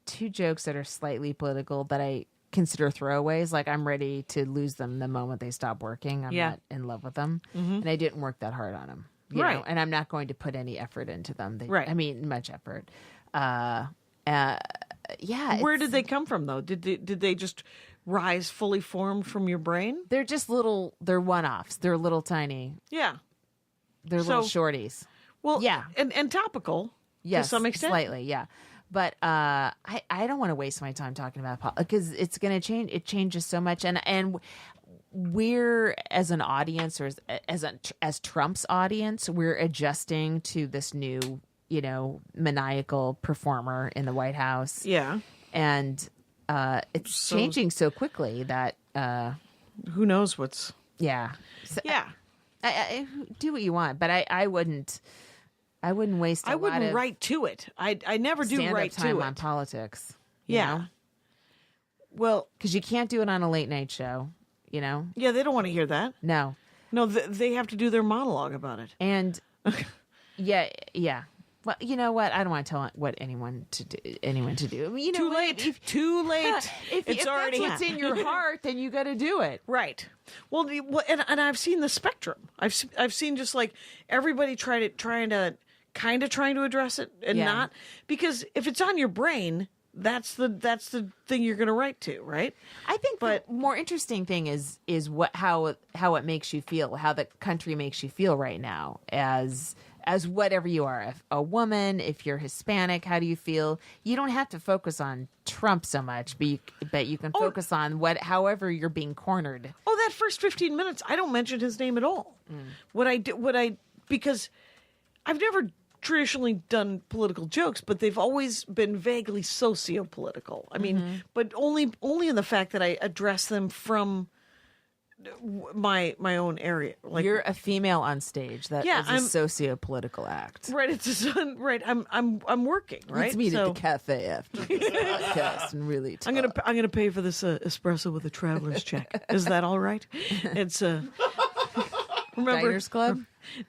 two jokes that are slightly political that I consider throwaways. Like I'm ready to lose them the moment they stop working. I'm Yeah. not in love with them, and I didn't work that hard on them. You Right. know? And I'm not going to put any effort into them. Right. I mean, much effort. Yeah. Where it's- did they come from though? Did they just rise fully formed from your brain? They're just little. They're one-offs. They're little tiny. Yeah. They're little So- shorties. Well, Yeah. and topical Yes, to some extent. slightly, yeah. But I don't want to waste my time talking about politics because it's going to change. It changes so much, and we're as an audience or as Trump's audience, we're adjusting to this new, maniacal performer in the White House, Yeah. and it's changing so quickly that Who knows what's? yeah, so Yeah. I do what you want, but I wouldn't. I wouldn't waste. I lot wouldn't of write to it. I never do stand-up write time to on it. politics. you Yeah. know? Well, Because you can't do it on a late night show, yeah, they don't want to hear that. No. No, they have to do their monologue about it. And yeah. Well, you know what? I don't want to tell anyone to do. I mean, Too late. Too late. If already that's what's in your heart, then you got to do it. Right. Well, and I've seen the spectrum. I've seen just like everybody trying to address it and Yeah. not, because if it's on your brain, that's the thing you're going to write to, right? I think But- the more interesting thing is how it makes you feel, how the country makes you feel right now as whatever you are, if a woman, if you're Hispanic, how do you feel? You don't have to focus on Trump so much, but you can focus on however you're being cornered. Oh, that first 15 minutes, I don't mention his name at all. Because I've never traditionally done political jokes, but they've always been vaguely socio-political. I mean, but only in the fact that I address them from my own area. Like, You're a female on stage. That Yeah, is a I'm- socio-political act. right, right. I'm working, right? Let's meet So at the cafe after this podcast and really talk. I'm gonna pay for this espresso with a traveler's check. Is that all right? It's remember Diners Club?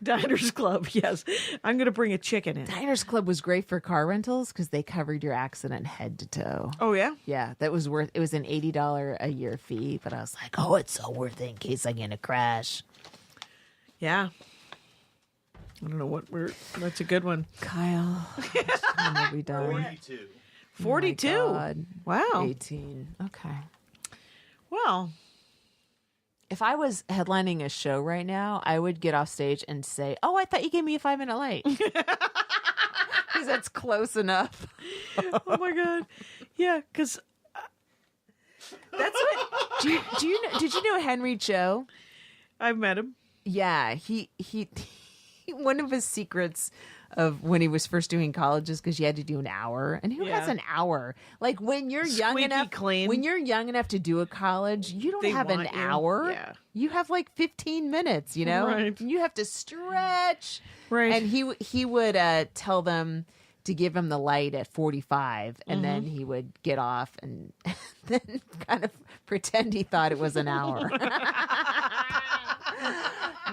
Diners Club. Yes, I'm gonna bring a chicken in. Diners Club was great for car rentals because they covered your accident head to toe. Oh yeah. Yeah, that was worth. It was an $80 a year fee, but I was like, oh, it's so worth it in case I get in a crash. Yeah. I don't know what that's a good one. Kyle, when are we done? 42. 42. Oh my God. Wow. 18. Okay. Well, If I was headlining a show right now, I would get off stage and say, "Oh, I thought you gave me a 5-minute late," because that's close enough. oh my God. Yeah, because That's what. Do you know? Did you know Henry Cho? I've met him. Yeah, he one of his secrets of when he was first doing college is because you had to do an hour, and who has Yeah. an hour? Like when you're young Squeaky enough, clean. when you're young enough to do a college, you don't They have an want you. hour. Yeah. You have like 15 minutes. You know, Right. You have to stretch. Right. And he would tell them to give him the light at 45, and then Mm-hmm. he would get off and then kind of pretend he thought it was an hour.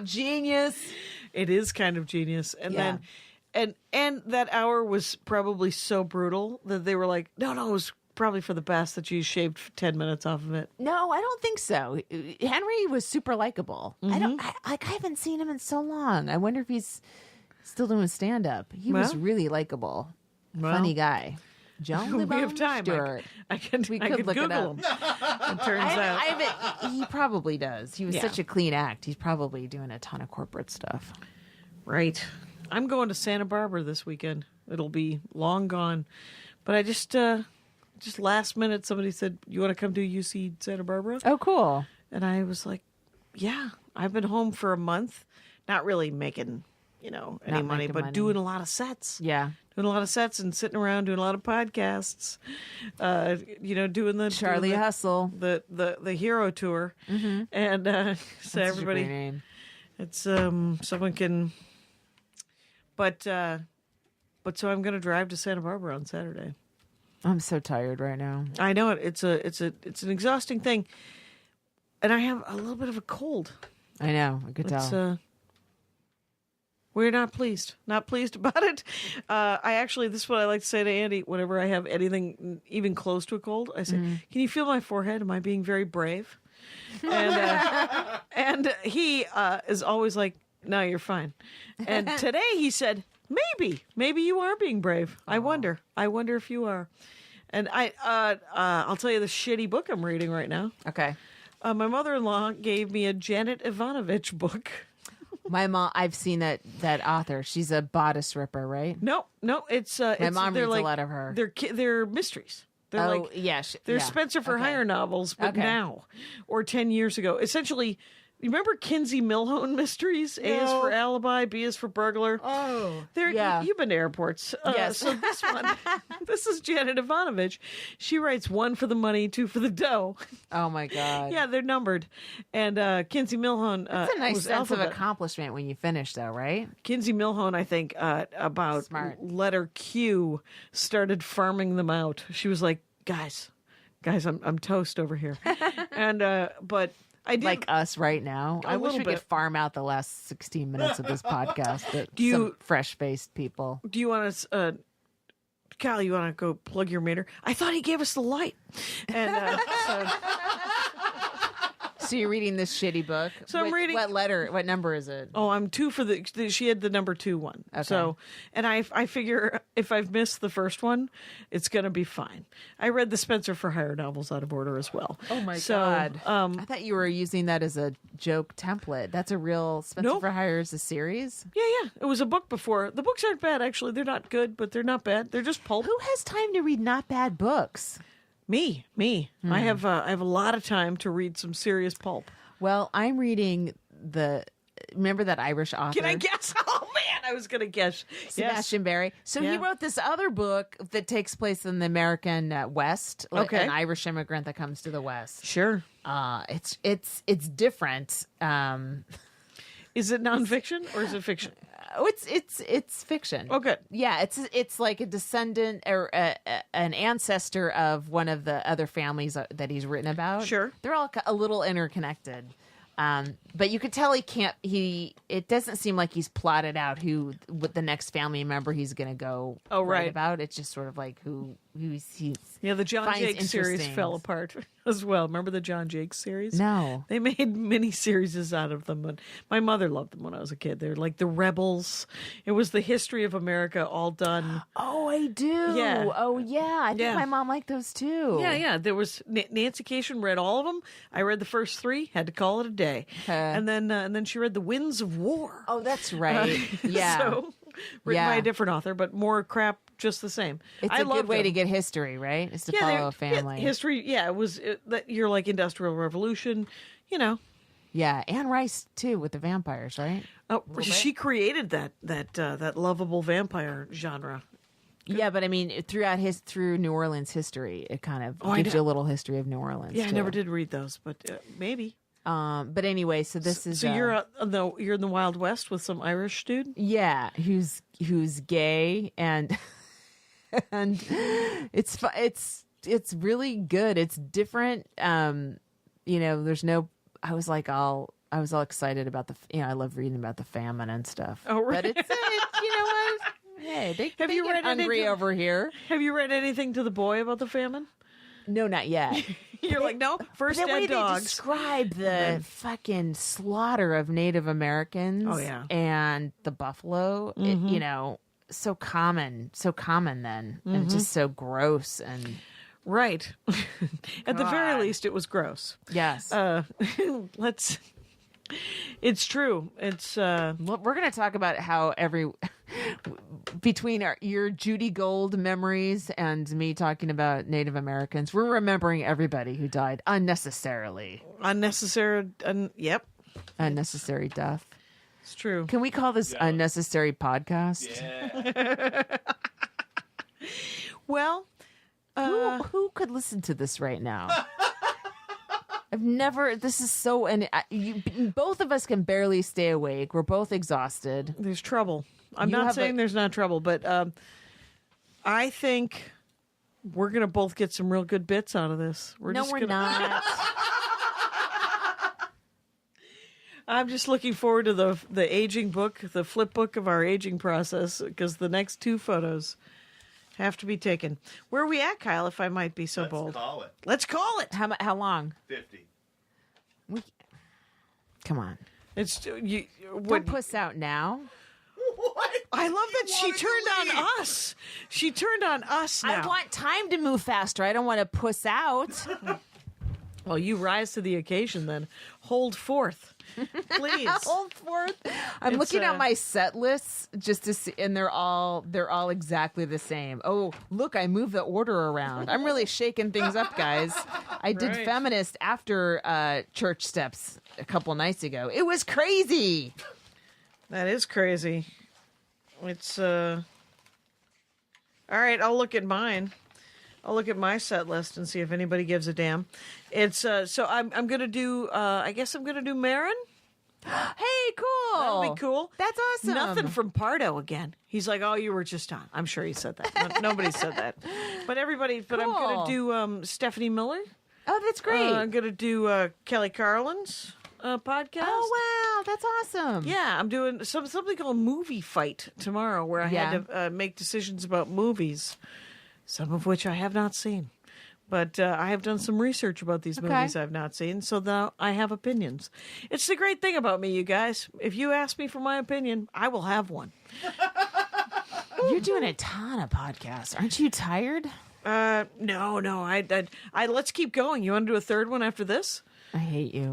Genius. It is kind of genius. And Yeah. then and that hour was probably so brutal that they were like, no, it was probably for the best that you shaved 10 minutes off of it. No, I don't think so. Henry was super likable. Mm-hmm. I haven't seen him in so long. I wonder if he's still doing stand up. He was Well. really likable. Well. Funny guy. John We have time. Stewart. I can We I could can look it Google up. him. It turns I out. haven't, he probably does. He was Yeah. such a clean act. He's probably doing a ton of corporate stuff. Right. I'm going to Santa Barbara this weekend. It'll be long gone. But I just last minute, somebody said, "You want to come to UC Santa Barbara?" Oh, cool. And I was like, "Yeah, I've been home for a month, not really making, any Not money, making but money. doing a lot of sets." Yeah. Doing a lot of sets and sitting around doing a lot of podcasts, doing the Charlie doing Hustle. the hero tour, and so That's such a everybody, great name. it's someone can, but so I'm going to drive to Santa Barbara on Saturday. I'm so tired right now. I know it. It's an exhausting thing, and I have a little bit of a cold. I know. I could It's tell. We're not pleased about it. This is what I like to say to Andy whenever I have anything even close to a cold. I say, "Can you feel my forehead? Am I being very brave?" And he is always like, "No, you're fine." And today he said, maybe you are being brave. I wonder if you are. And I'll tell you the shitty book I'm reading right now. Okay. My mother-in-law gave me a Janet Ivanovich book. My mom, I've seen that author. She's a bodice ripper, right? No, it's My mom they're reads a like, lot of her. They're mysteries. They're Oh, like yeah. they're yeah. Spencer for Okay. Hire novels, but Okay. now or 10 years ago. Essentially, you remember Kinsey Milhone mysteries? A is for alibi, B is for burglar. Oh, They're, yeah. You've been to airports. Yes. So this one, this is Janet Ivanovich. She writes 1 for the money, 2 for the dough. Oh my God. Yeah, they're numbered. And Kinsey Milhone It's a nice was sense alphabet. of accomplishment when you finish, though, right? Kinsey Milhone, I think, about Smart. letter Q, started farming them out. She was like, guys, I'm toast over here. And but I did Like us right now. I wish little we bit. could farm out the last 16 minutes of this podcast. To Do you- some fresh-faced people. Do you want to, Kyle? You want to go plug your meter? I thought he gave us the light. And So you're reading this shitty book. So I'm reading- What letter? What number is it? I'm 2 for the. She had the number 2 one. Okay. So, and I figure if I've missed the first one, it's gonna be fine. I read the Spencer for Hire novels out of order as well. Oh my So, God. I thought you were using that as a joke template. That's a real Spencer Nope. for Hire is a series. Yeah. It was a book before. The books aren't bad actually. They're not good, but they're not bad. They're just pulp. Who has time to read not bad books? Me. I have a lot of time to read some serious pulp. Well, I'm reading remember that Irish author? Can I guess? Oh man, I was gonna guess. Yes. Sebastian Barry. So he Yeah. wrote this other book that takes place in the American West, like Okay. an Irish immigrant that comes to the West. Sure. It's different. Is it nonfiction or is it fiction? It's fiction. Oh, good. Yeah, it's like a descendant or an ancestor of one of the other families that he's written about. Sure. They're all a little interconnected. But you could tell it doesn't seem like he's plotted out what the next family member he's going to go Oh, write right. about. It's just sort of like who he's Yeah, the John finds Jakes series interesting. fell apart as well. Remember the John Jakes series? No. They made mini series out of them. And my mother loved them when I was a kid. They're like the Rebels. It was the history of America all done. Oh, I do. Yeah. Oh, yeah. I think Yeah. my mom liked those too. Yeah. There was Nancy Cation read all of them. I read the first 3, had to call it a day. Okay. And then she read The Winds of War. Oh, that's right. Yeah. So written Yeah. by a different author, but more crap just the same. It's I a good loved way them. to get history, right? Is to they're- follow a family. history. Yeah, it was that you're like Industrial Revolution, Yeah, Anne Rice too with the vampires, right? Oh, she created that lovable vampire genre. Yeah, but I mean, through New Orleans history, it kind of I gives know. you a little history of New Orleans. Yeah, I too. never did read those, but maybe. But anyway, so this is So you're you're in the Wild West with some Irish dude. yeah, who's gay and and it's really good. It's different. There's no. I was all excited about I love reading about the famine and stuff. Oh, right. But it's you know what? Hey, they you get read hungry anything- over here? Have you read anything to the boy about the famine? No, not yet. You're like, no, first The way dead they dogs. describe the fucking slaughter of Native Americans Oh, yeah. and the buffalo, so common then, and just so gross. And Right. At the very God. least, it was gross. yes, Let's It's true. It's Well, we're going to talk about how between your Judy Gold memories and me talking about Native Americans, we're remembering everybody who died unnecessarily. unnecessary. Yep, Unnecessary death. it's true. Can we call this unnecessary podcast? Yeah. Well, Who could listen to this right now? I've never. This is so. And both of us can barely stay awake. We're both exhausted. there's trouble. I'm You not have saying a- there's not trouble, but I think we're gonna both get some real good bits out of this. We're gonna, not. I'm just looking forward to the aging book, the flip book of our aging process, because the next 2 photos have to be taken. Where are we at, Kyle? If I might be so Let's bold, call it let's call it. How long? 50. Come on. It's you. Don't What, puss out now. What? I love that she wanted to turned on leave. us. She turned on us now. I want time to move faster. I don't want to puss out. Well, you rise to the occasion then. Hold forth, please. Hold forth. I'm It's, looking at my set lists just to see, and they're all exactly the same. Oh, look, I moved the order around. I'm really shaking things up, guys. I did Right. feminist after church steps a couple nights ago. It was crazy. That is crazy. It's all right. I'll look at mine. I'll look at my set list and see if anybody gives a damn. It's so I'm gonna do. I guess I'm gonna do Marin. Hey, cool. That'll be cool. That's awesome. Nothing from Pardo again. He's like, oh, you were just on. I'm sure he said that. Nobody said that. But everybody. But I'm Cool. gonna do Stephanie Miller. Oh, that's great. I'm gonna do Kelly Carlin's podcast. Oh, wow, that's awesome. Yeah, I'm doing something called Movie Fight tomorrow, where I had to make decisions about movies, some of which I have not seen. But I have done some research about these Okay. movies I've not seen, so now I have opinions. It's the great thing about me, you guys. If you ask me for my opinion, I will have one. You're doing a ton of podcasts. Aren't you tired? No. I let's keep going. You want to do a third one after this? I hate you.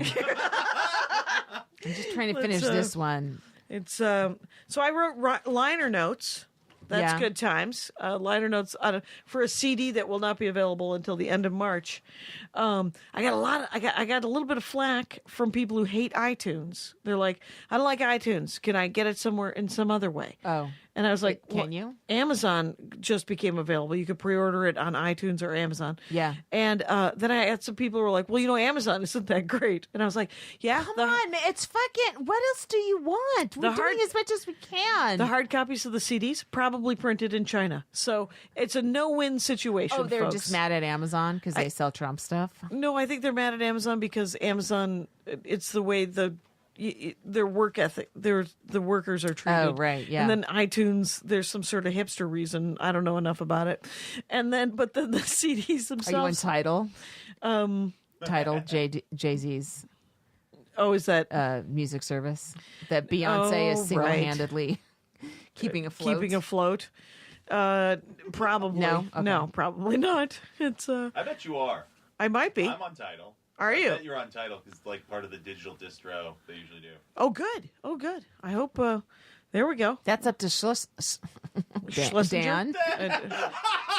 I'm just trying to finish Let's, this one. It's so I wrote liner notes. That's Yeah. good times. Liner notes for a CD that will not be available until the end of March. I got a little bit of flack from people who hate iTunes. They're like, I don't like iTunes. Can I get it somewhere in some other way? Oh. And I was like, Can well, you? Amazon just became available. You could pre-order it on iTunes or Amazon. Yeah. And then I had some people who were like, well, Amazon isn't that great. And I was like, yeah. Come on, man. It's fucking. What else do you want? We're The doing hard- as much as we can. The hard copies of the CDs probably printed in China. So it's a no-win situation, Oh, they're folks. just mad at Amazon because they sell Trump stuff. No, I think they're mad at Amazon because Amazon, it's the way their work ethic, the workers are treated. Oh, right, yeah. And then iTunes, there's some sort of hipster reason. I don't know enough about it. And then, but the CDs Are you in themselves. Tidal? Tidal, Jay-Z's Oh, is that music service that Beyonce Oh, is single-handedly keeping afloat. keeping afloat? Probably. No? Okay. No, probably not. It's I bet you are. I might be. I'm on Tidal. Are I you? bet you're on Tidal because it's like part of the digital distro they usually do. Oh, good. Oh, good. I hope. There we go. That's up to Schlesinger? Dan.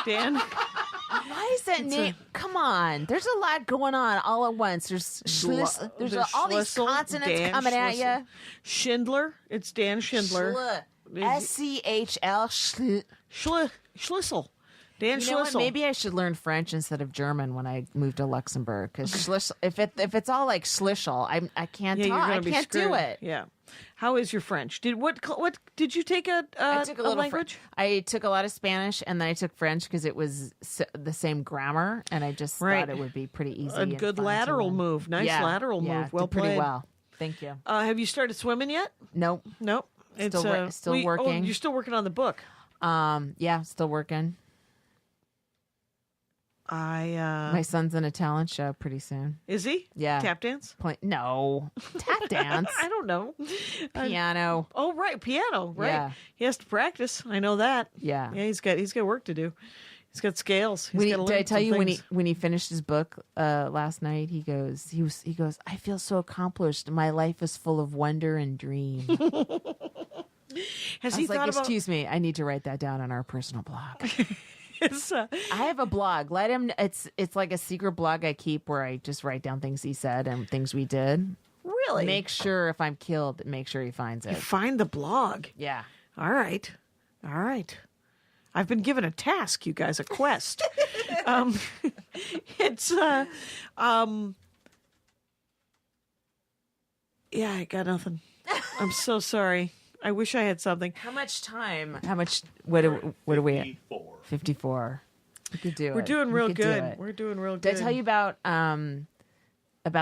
Dan. Why is that name? Come on. There's a lot going on all at once. There's all these Schlissel, consonants Dan coming at Schlissel. you. Schindler. It's Dan Schindler. SCHL. Schlissel. Dan You know what? Schlissel. Maybe I should learn French instead of German when I move to Luxembourg. Because if it's all like schlischel, I can't Yeah, you're talk. gonna I be can't do screwed. it. Yeah. How is your French? What did you take a I took a little language? I took a lot of Spanish and then I took French because it was the same grammar and I just Right. thought it would be pretty easy. A and good fun to lateral learn. move. Nice Yeah, lateral yeah, move. Well did pretty played. well. Thank you. Have you started swimming yet? Nope. Nope. Still Oh, working. you're still working on the book. Yeah, still working. My son's in a talent show pretty soon. Is he? Yeah. Tap dance? No. Tap dance. I don't know. Piano. Oh, right, piano. Right. Yeah. He has to practice. I know that. Yeah. Yeah, he's got work to do. He's got scales. He's When he, gotta did I learn tell some you things. when he finished his book last night? He goes, I feel so accomplished. My life is full of wonder and dream. Has I he was like, thought about excuse me, I need to write that down on our personal blog. his? I have a blog. Let him. It's like a secret blog I keep where I just write down things he said and things we did. Really? Make sure if I'm killed, make sure he finds it. Find the blog. Yeah. All right. I've been given a task, you guys, a quest. It's yeah, I got nothing. I'm so sorry. I wish I had something. How much time? How much? What are we at? 54. 54. We could do it. We're doing We real could do good. it. We're doing real good. Did I tell you about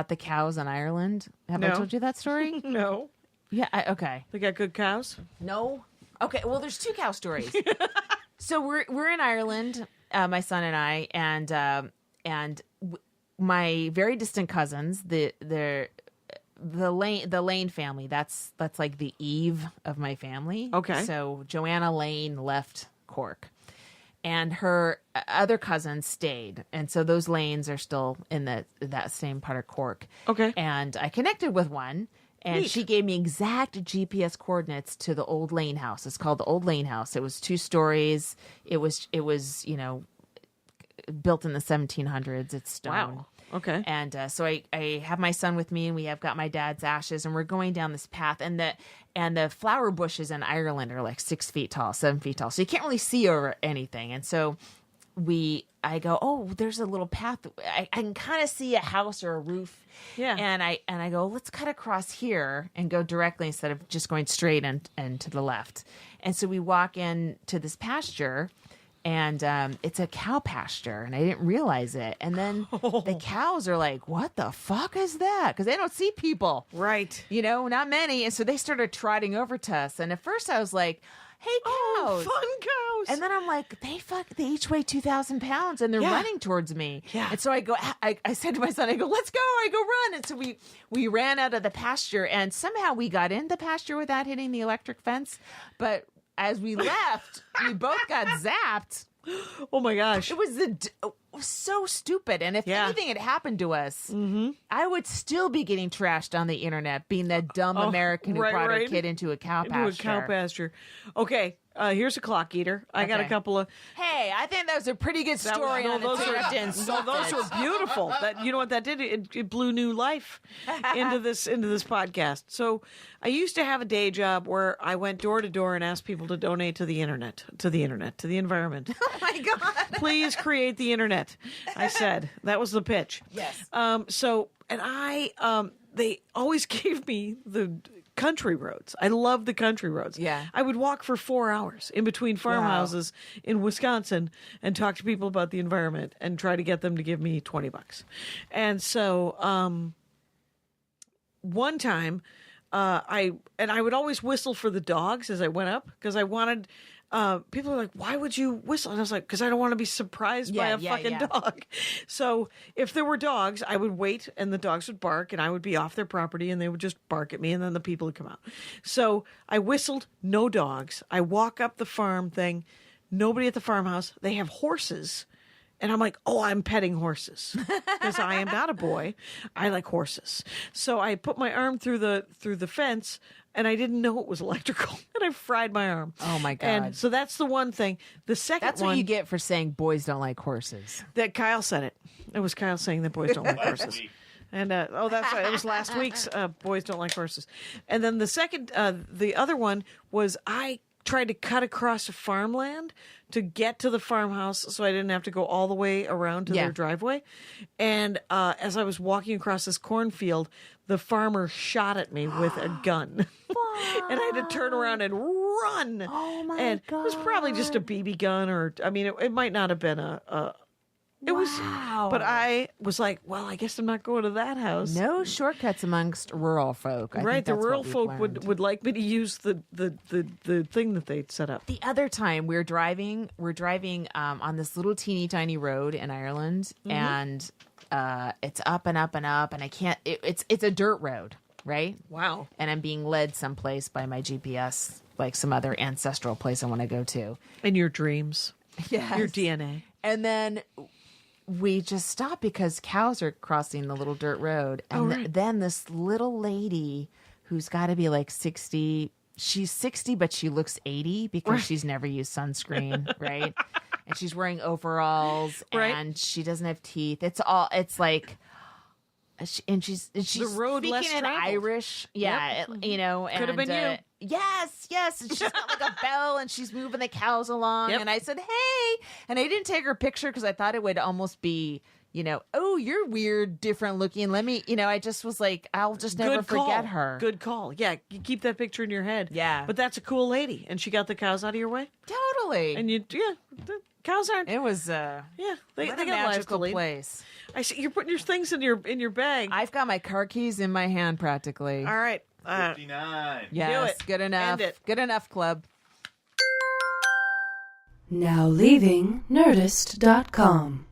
the cows in Ireland? Have I No. told you that story? No. Yeah. Okay. They got good cows? No. Okay. Well, there's two cow stories. So we're in Ireland, my son and I, and my very distant cousins, the Lane family. That's like the Eve of my family. Okay. So Joanna Lane left Cork, and her other cousins stayed, and so those Lanes are still in that same part of Cork. Okay. And I connected with one. And Neat. she gave me exact GPS coordinates to the old Lane house. It's called the Old Lane House. It was 2 stories. It was built in the 1700s. It's stone. Wow. Okay. And so I have my son with me, and we have got my dad's ashes, and we're going down this path, and the flower bushes in Ireland are like 6 feet tall, 7 feet tall, so you can't really see over anything. And so I go, oh, there's a little path. I can kind of see a house or a roof. Yeah. And I go, let's cut across here and go directly instead of just going straight and to the left. And so we walk into this pasture, and it's a cow pasture, and I didn't realize it. And then the cows are like, what the fuck is that? Because they don't see people. Right. Not many. And so they started trotting over to us. And at first I was like, hey, cows. Oh, fun cows. And then I'm like, they each weigh 2,000 pounds, and they're Yeah. running towards me. Yeah. And so I go, I said to my son, I go, let's go. I go run. And so we ran out of the pasture, and somehow we got in the pasture without hitting the electric fence. But as we left, we both got zapped. Oh my gosh. It was so stupid. And if Yeah. anything had happened to us, I would still be getting trashed on the internet, being that dumb American who right, brought her right. kid into a cow Into pasture. a cow pasture. Okay. Here's a clock eater. I got a Okay. couple of. Hey, I think that was a pretty good That story was- on no, its own. It didn't no, suck those it. were beautiful. That you know what that did? It blew new life into this podcast. So I used to have a day job where I went door to door and asked people to donate to the internet, to the environment. Oh my god! Please create the internet. I said that was the pitch. Yes. They always gave me the country roads. I love the country roads. Yeah. I would walk for 4 hours in between farmhouses in Wisconsin and talk to people about the environment and try to get them to give me $20. And so, one time, I would always whistle for the dogs as I went up because I wanted. People are like, "Why would you whistle?" And I was like, "Because I don't want to be surprised by Yeah, a yeah, fucking yeah. dog." So if there were dogs, I would wait, and the dogs would bark, and I would be off their property, and they would just bark at me, and then the people would come out. So I whistled, no dogs. I walk up the farm thing, nobody at the farmhouse. They have horses. And I'm like, oh, I'm petting horses because I am not a boy. I like horses. So I put my arm through the fence, and I didn't know it was electrical, and I fried my arm. Oh, my God. And so that's the one thing. The second That's one what you get for saying boys don't like horses. that Kyle said it. It was Kyle saying that boys don't like horses. And that's right. It was last week's boys don't like horses. And then the second, the other one was I tried to cut across a farmland to get to the farmhouse so I didn't have to go all the way around to Yeah. their driveway. And as I was walking across this cornfield, the farmer shot at me with a gun. And I had to turn around and run. Oh, my And it was probably just a BB gun, or I mean, it might not have been it was, but I was like, well, I guess I'm not going to that house. No shortcuts amongst rural folk. I Right, think the that's rural what we've folk learned. would like me to use the thing that they'd set up. The other time we're driving on this little teeny tiny road in Ireland, Mm-hmm. and it's up and up and up, and I can't. It's a dirt road, right? Wow. And I'm being led someplace by my GPS, like some other ancestral place I want to go to. In your dreams, Yeah, your DNA. And then we just stopped because cows are crossing the little dirt road. And right. then this little lady who's got to be like 60, she's 60, but she looks 80 because she's never used sunscreen, right? And she's wearing overalls Right. and she doesn't have teeth. It's like, she's road less speaking in traveled. Irish. Yeah, you know. Could have been you. Yes. And she's got like a bell and she's moving the cows along. Yep. And I said, hey. And I didn't take her picture because I thought it would almost be, you know, oh, you're weird, different looking. Let me, you know, I just was like, I'll just never Good call. forget her. Good call. Yeah, you keep that picture in your head. Yeah. But that's a cool lady. And she got the cows out of your way? Totally. And the cows aren't. it was Yeah, they what got a lives to magical lead. place. I see you're putting your things in your bag. I've got my car keys in my hand practically. All right. 59. Yes, it. good enough. End it. Good enough, club. Now leaving Nerdist.com.